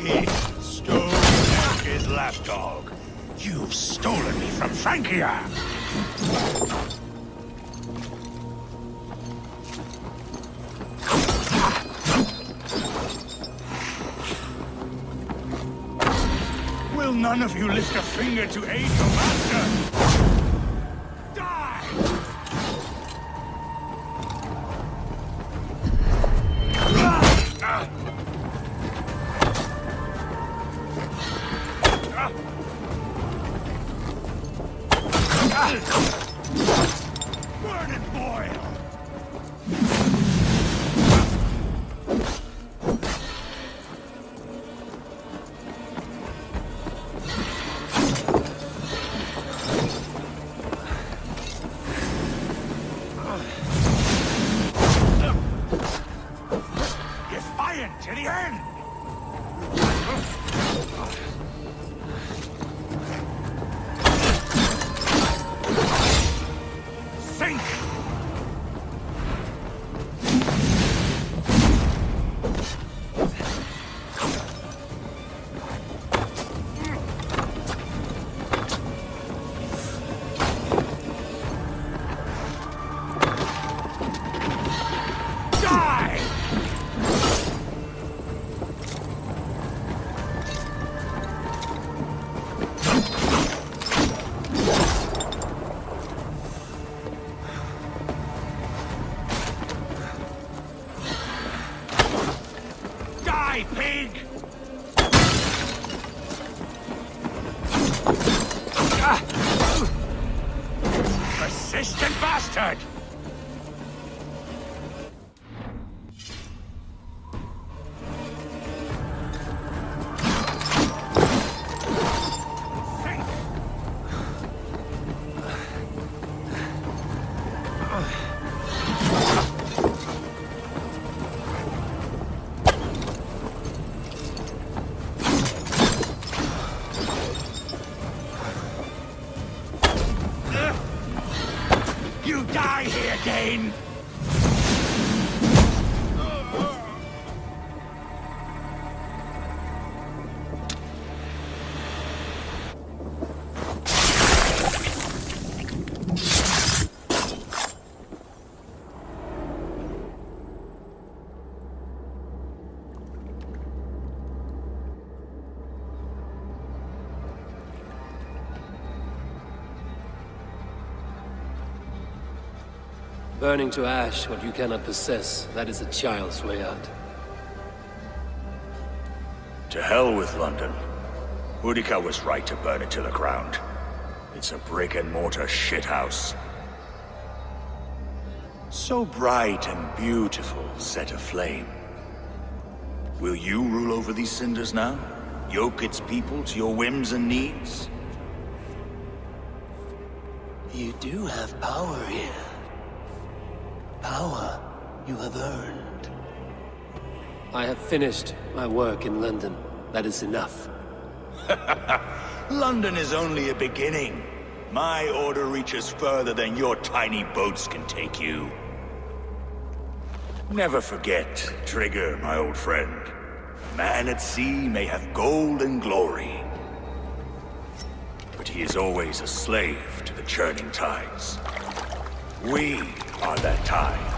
King, Stoneneck is lapdog. You've stolen me from Francia! Will none of you lift a finger to aid your master? Die! Burn and boil! Defiant to the end! Sink! Die! Die, pig! Persistent bastard! You die here, Dane! Burning to ash what you cannot possess, that is a child's way out. To hell with London. Boudica was right to burn it to the ground. It's a brick-and-mortar shithouse. So bright and beautiful, set aflame. Will you rule over these cinders now? Yoke its people to your whims and needs? You do have power here. Power you have earned. I have finished my work in London. That is enough. London is only a beginning. My order reaches further than your tiny boats can take you. Never forget, Trigger, my old friend. A man at sea may have gold and glory, but he is always a slave to the churning tides. We are that tide.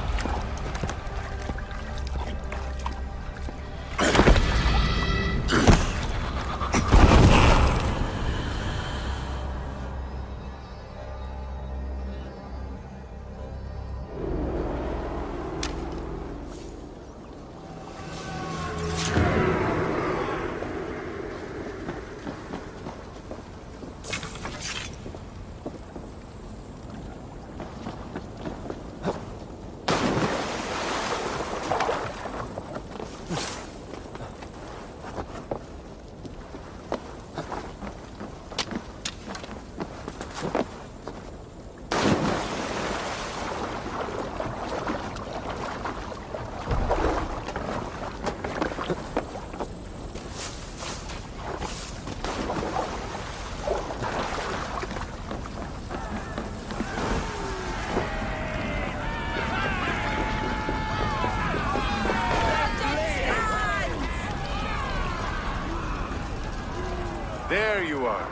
There you are.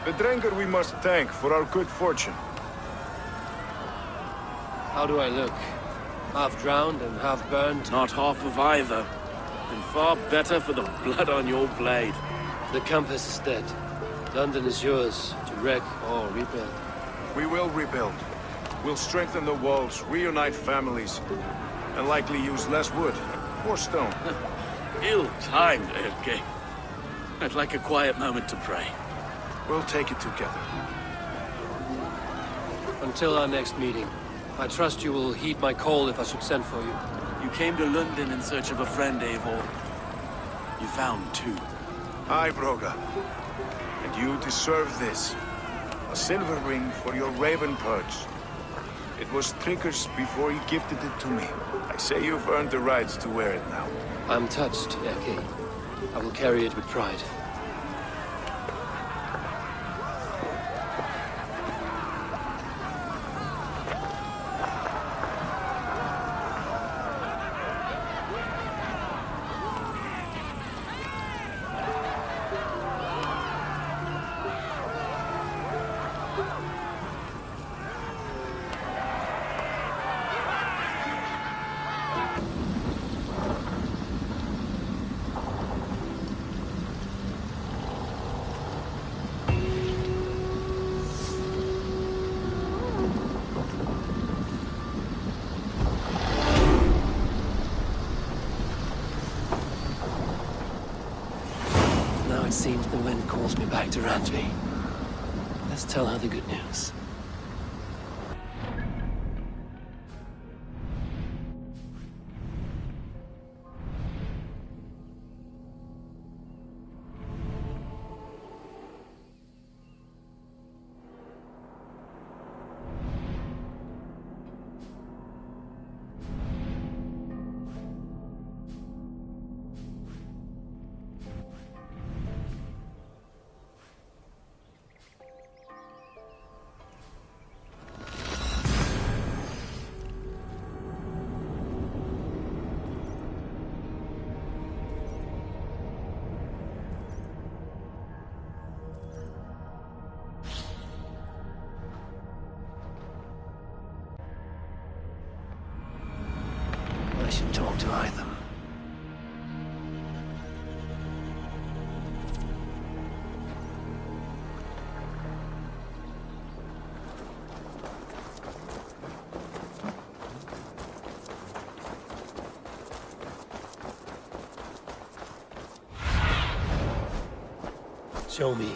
The drinker we must thank for our good fortune. How do I look? Half drowned and half burned? Not half of either. And far better for the blood on your blade. The compass is dead. London is yours, to wreck or rebuild. We will rebuild. We'll strengthen the walls, reunite families, and likely use less wood, more stone. Ill-timed, Erke. I'd like a quiet moment to pray. We'll take it together. Until our next meeting, I trust you will heed my call if I should send for you. You came to London in search of a friend, Eivor. You found two. Aye, Broga. And you deserve this. A silver ring for your raven perch. It was Trigger's before he gifted it to me. I say you've earned the right to wear it now. I'm touched, Erke. I will carry it with pride. It seems the wind calls me back to Randvi. Let's tell her the good news. I should talk to Eivor. Show me.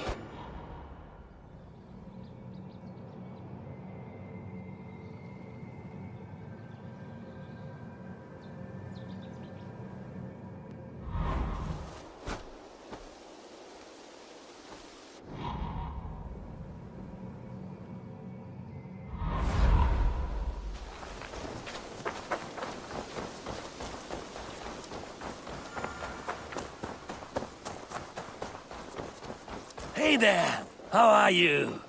Hey there! How are you?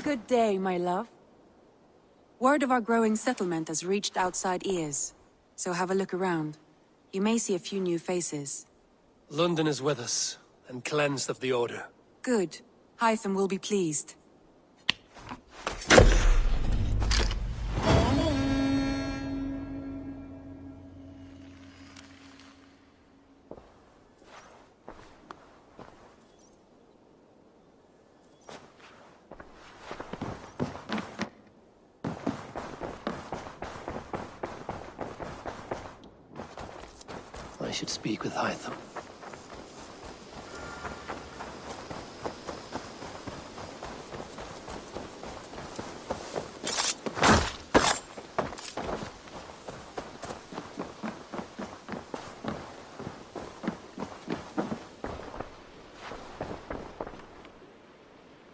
Good day, my love. Word of our growing settlement has reached outside ears, so have a look around. You may see a few new faces. London is with us, and cleansed of the Order. Good. Hytham will be pleased. I should speak with Hytham.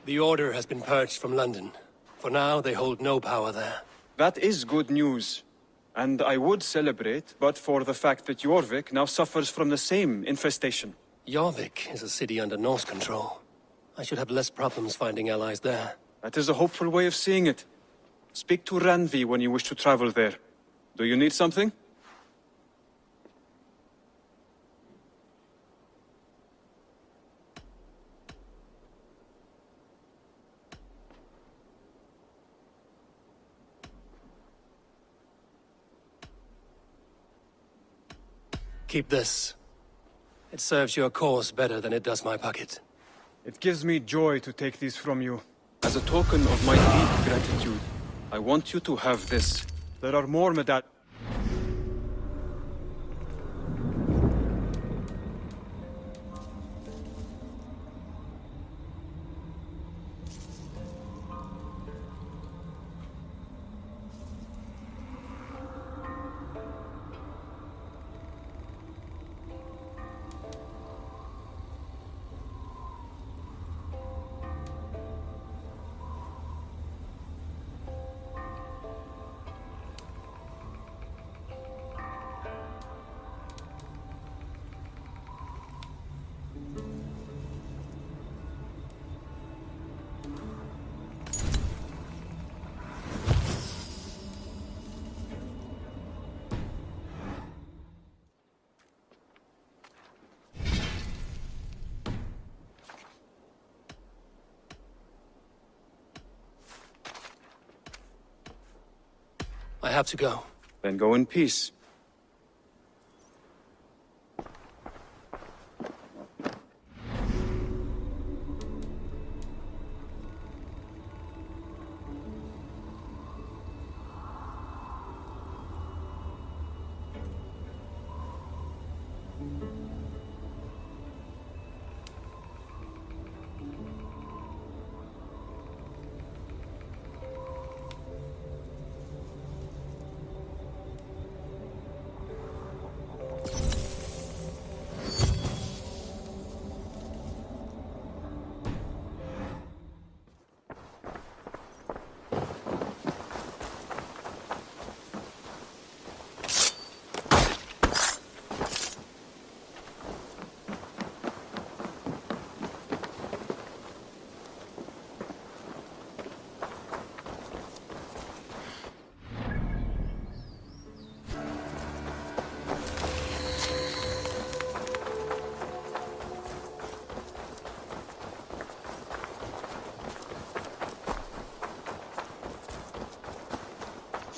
The Order has been purged from London. For now, they hold no power there. That is good news. And I would celebrate, but for the fact that Jorvik now suffers from the same infestation. Jorvik is a city under Norse control. I should have less problems finding allies there. That is a hopeful way of seeing it. Speak to Randvi when you wish to travel there. Do you need something? Keep this. It serves your cause better than it does my pocket. It gives me joy to take these from you. As a token of my deep gratitude, I want you to have this. There are more medallions. I have to go. Then go in peace.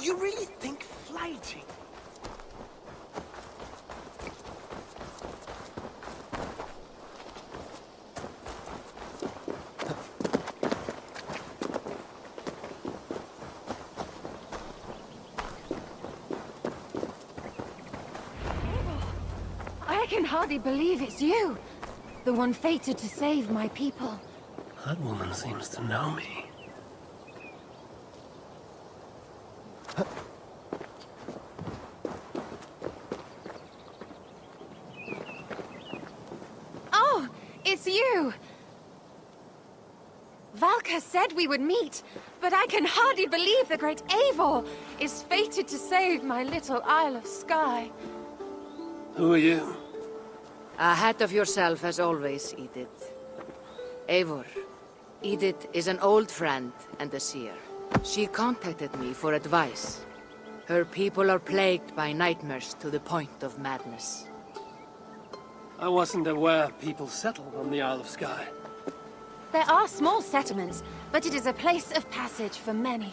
You really think flighting? I can hardly believe it's you. The one fated to save my people. That woman seems to know me. Oh, it's you! Valka said we would meet, but I can hardly believe the great Eivor is fated to save my little Isle of Skye. Who are you? Ahead of yourself as always, Edith. Eivor. Edith is an old friend and a seer. She contacted me for advice. Her people are plagued by nightmares to the point of madness. I wasn't aware people settled on the Isle of Skye. There are small settlements, but it is a place of passage for many,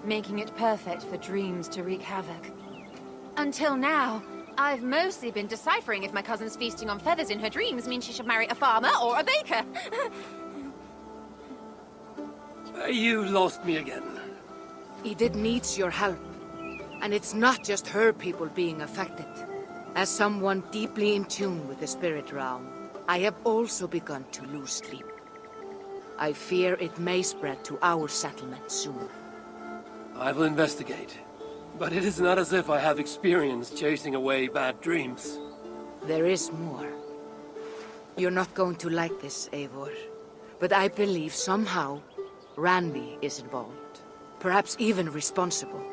making it perfect for dreams to wreak havoc. Until now, I've mostly been deciphering if my cousin's feasting on feathers in her dreams means she should marry a farmer or a baker. You lost me again. Edith needs your help. And it's not just her people being affected. As someone deeply in tune with the spirit realm, I have also begun to lose sleep. I fear it may spread to our settlement soon. I will investigate. But it is not as if I have experience chasing away bad dreams. There is more. You're not going to like this, Eivor. But I believe somehow Randvi is involved. Perhaps even responsible.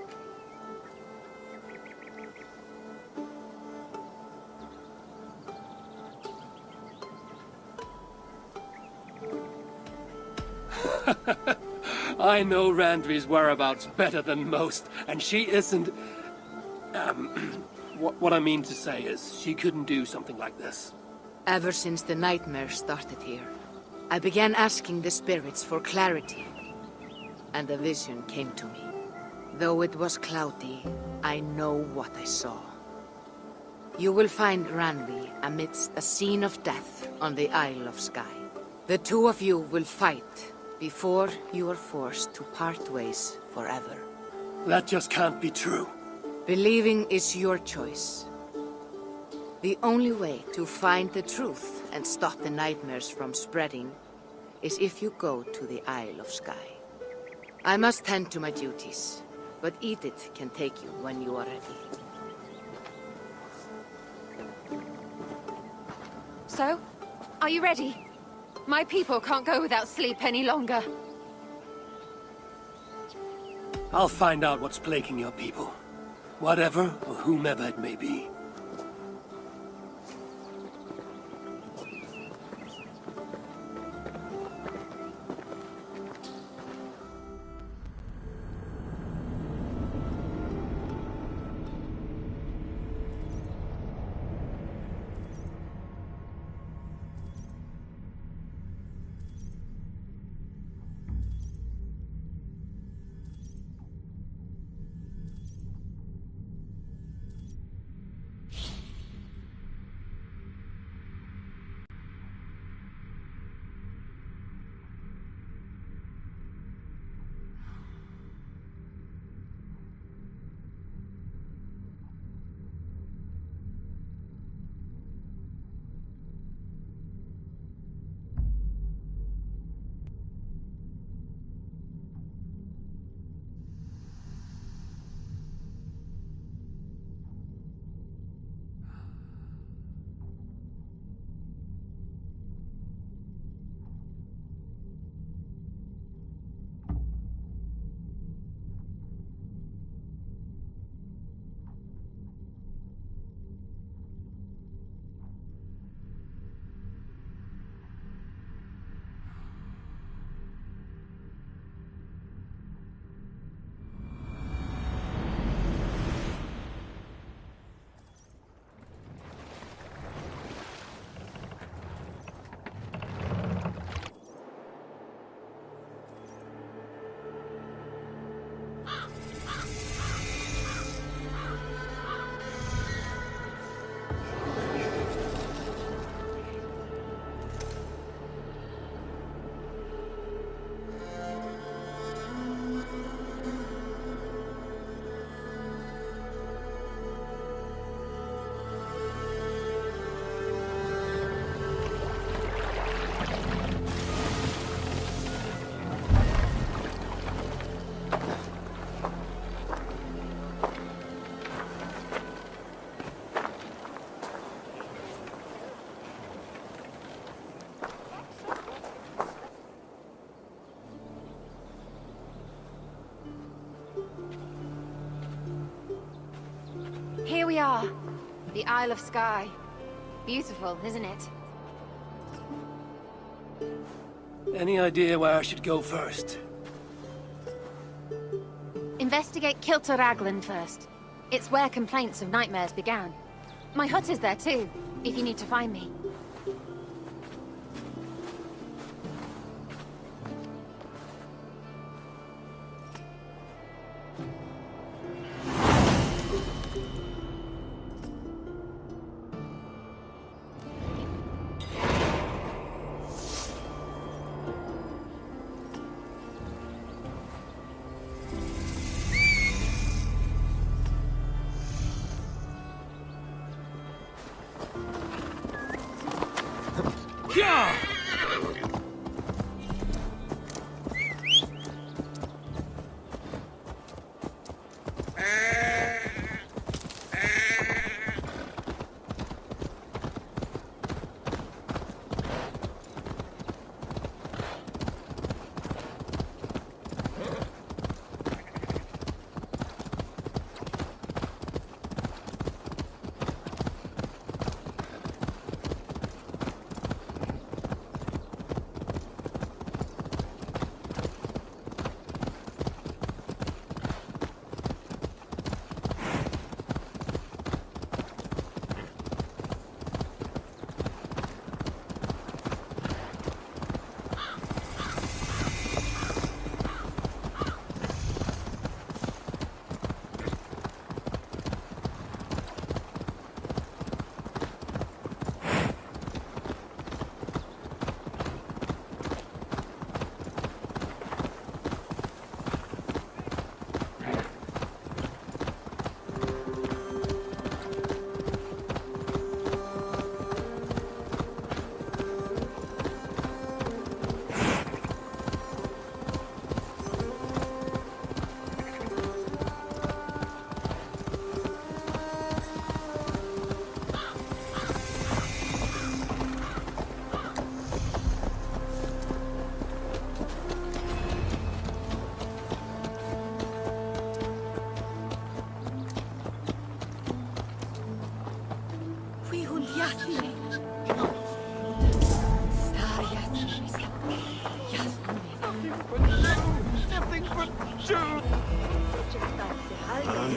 I know Randvi's whereabouts better than most, and she isn't... what I mean to say is, she couldn't do something like this. Ever since the nightmare started here, I began asking the spirits for clarity. And a vision came to me. Though it was cloudy, I know what I saw. You will find Ranvi amidst a scene of death on the Isle of Skye. The two of you will fight before you are forced to part ways forever. That just can't be true. Believing is your choice. The only way to find the truth and stop the nightmares from spreading is if you go to the Isle of Skye. I must tend to my duties, but Edith can take you when you are ready. So, are you ready? My people can't go without sleep any longer. I'll find out what's plaguing your people. Whatever or whomever it may be. Here we are. The Isle of Skye. Beautiful, isn't it? Any idea where I should go first? Investigate Kilter Raglan first. It's where complaints of nightmares began. My hut is there too, if you need to find me.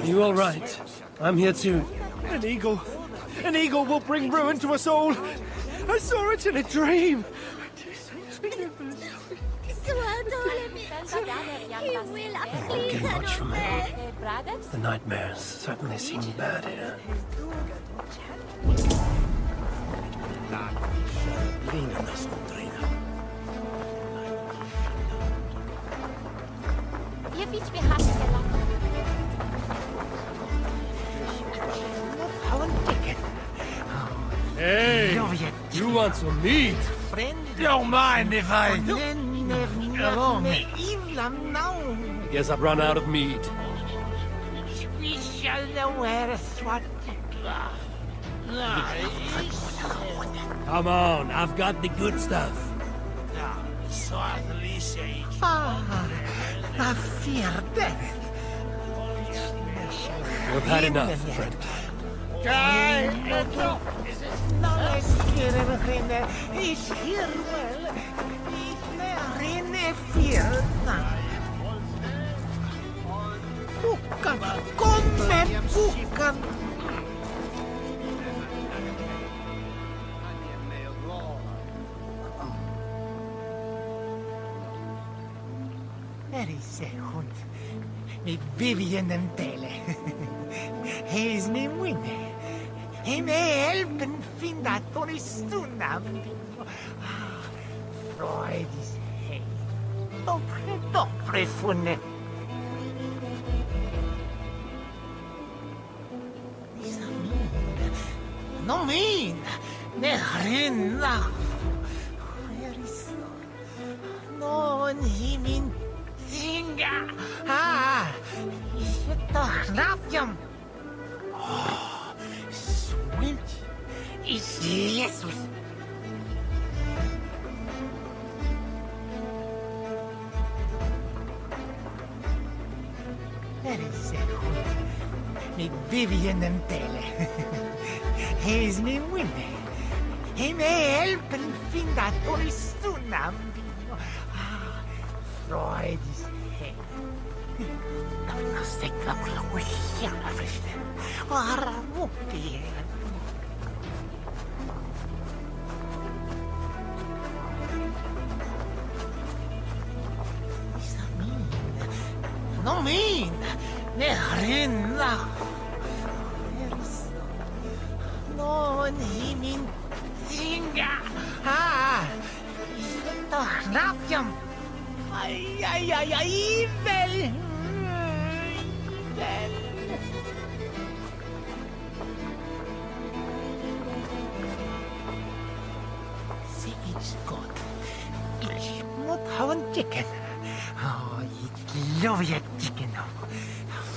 You all right? I'm here too. An eagle. An eagle will bring ruin to us all. I saw it in a dream. I won't get much from it. The nightmares certainly seem bad here. Hey, you want some meat? Don't mind if I... I guess I've run out of meat. Come on, I've got the good stuff. You've had enough, friend. Mi Vivian en tele. He's me winne. He may helpen finna Tony Stunam. Freud is hej. Dobre funne. No min. Ne rinna. Where is no one himin Singa. Nafiam. Sweet is Jesus. There is a me Vivian and tele. He's me winner. He may help and find that Tony Stunam. Freud is hej. No sé qué habla, güey. Ya la ves. Ahora, muy bien. No min. Ne rinna. No ni min singa. Ito napiam. Ay, vel. It's good. It's not how chicken. Oh, it's love your chicken.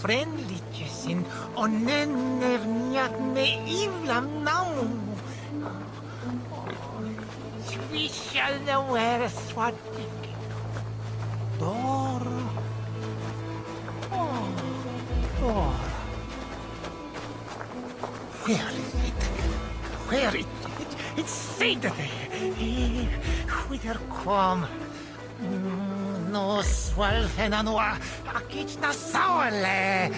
Friendly chicken. Onenevniak me ivlam now. We shall know where swat chicken. Door. Door. Where is it? Where is it? It's Satan. Whither come? No swelfen anua. Akich na saule.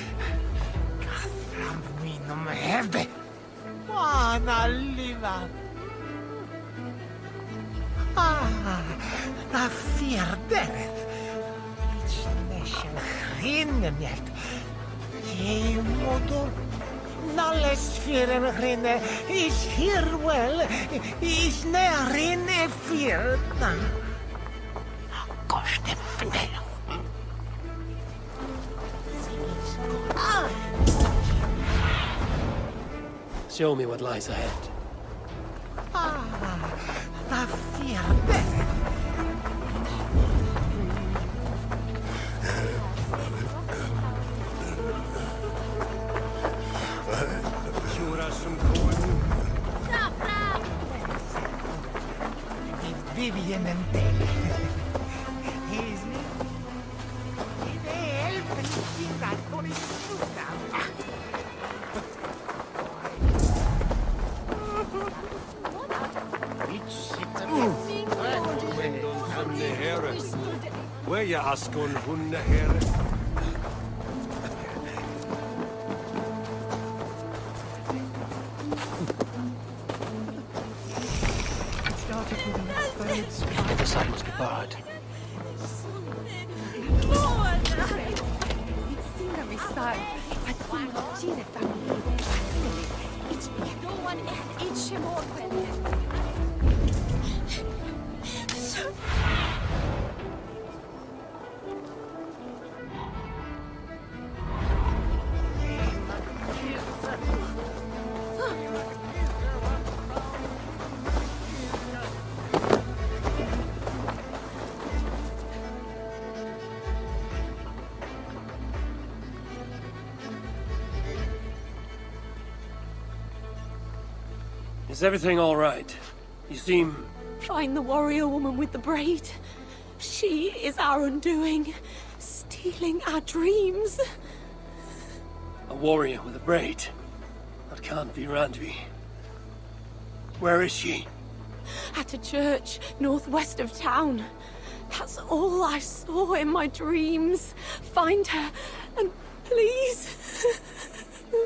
Kathram minum hevde. Wana liva. Na fierderet. Ich neshel rinnem jet. Jei motor. Nalles firen rinne. Ich hier well. Ich ne rinne firna. Koste fnel. Show me what lies ahead. Na fierderet. Vivian and Dale. He's me. He may help and see that on his foot now. Where you askun hunna here? The other side must be barred. Is everything all right? You seem... Find the warrior woman with the braid. She is our undoing, stealing our dreams. a warrior with a braid. That can't be Randvi. Where is she? At a church northwest of town. That's all I saw in my dreams. Find her, and please,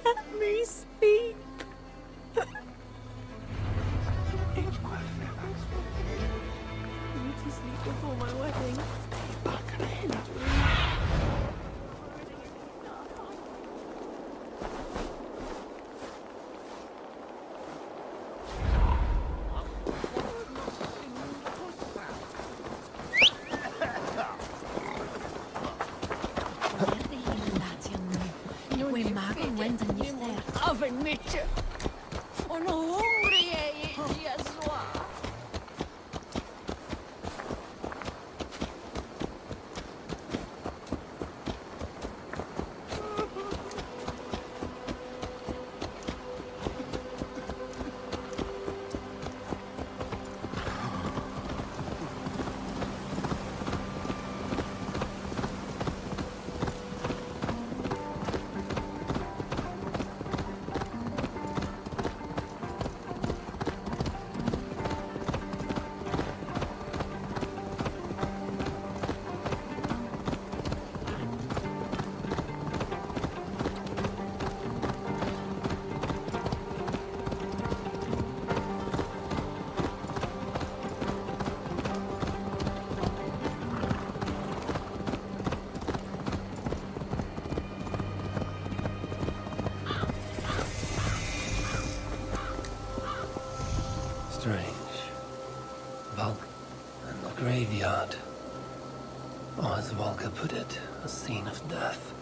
let me speak. I need to sleep before my wedding. Strange. Valk and the graveyard. Or as Volker put it, a scene of death.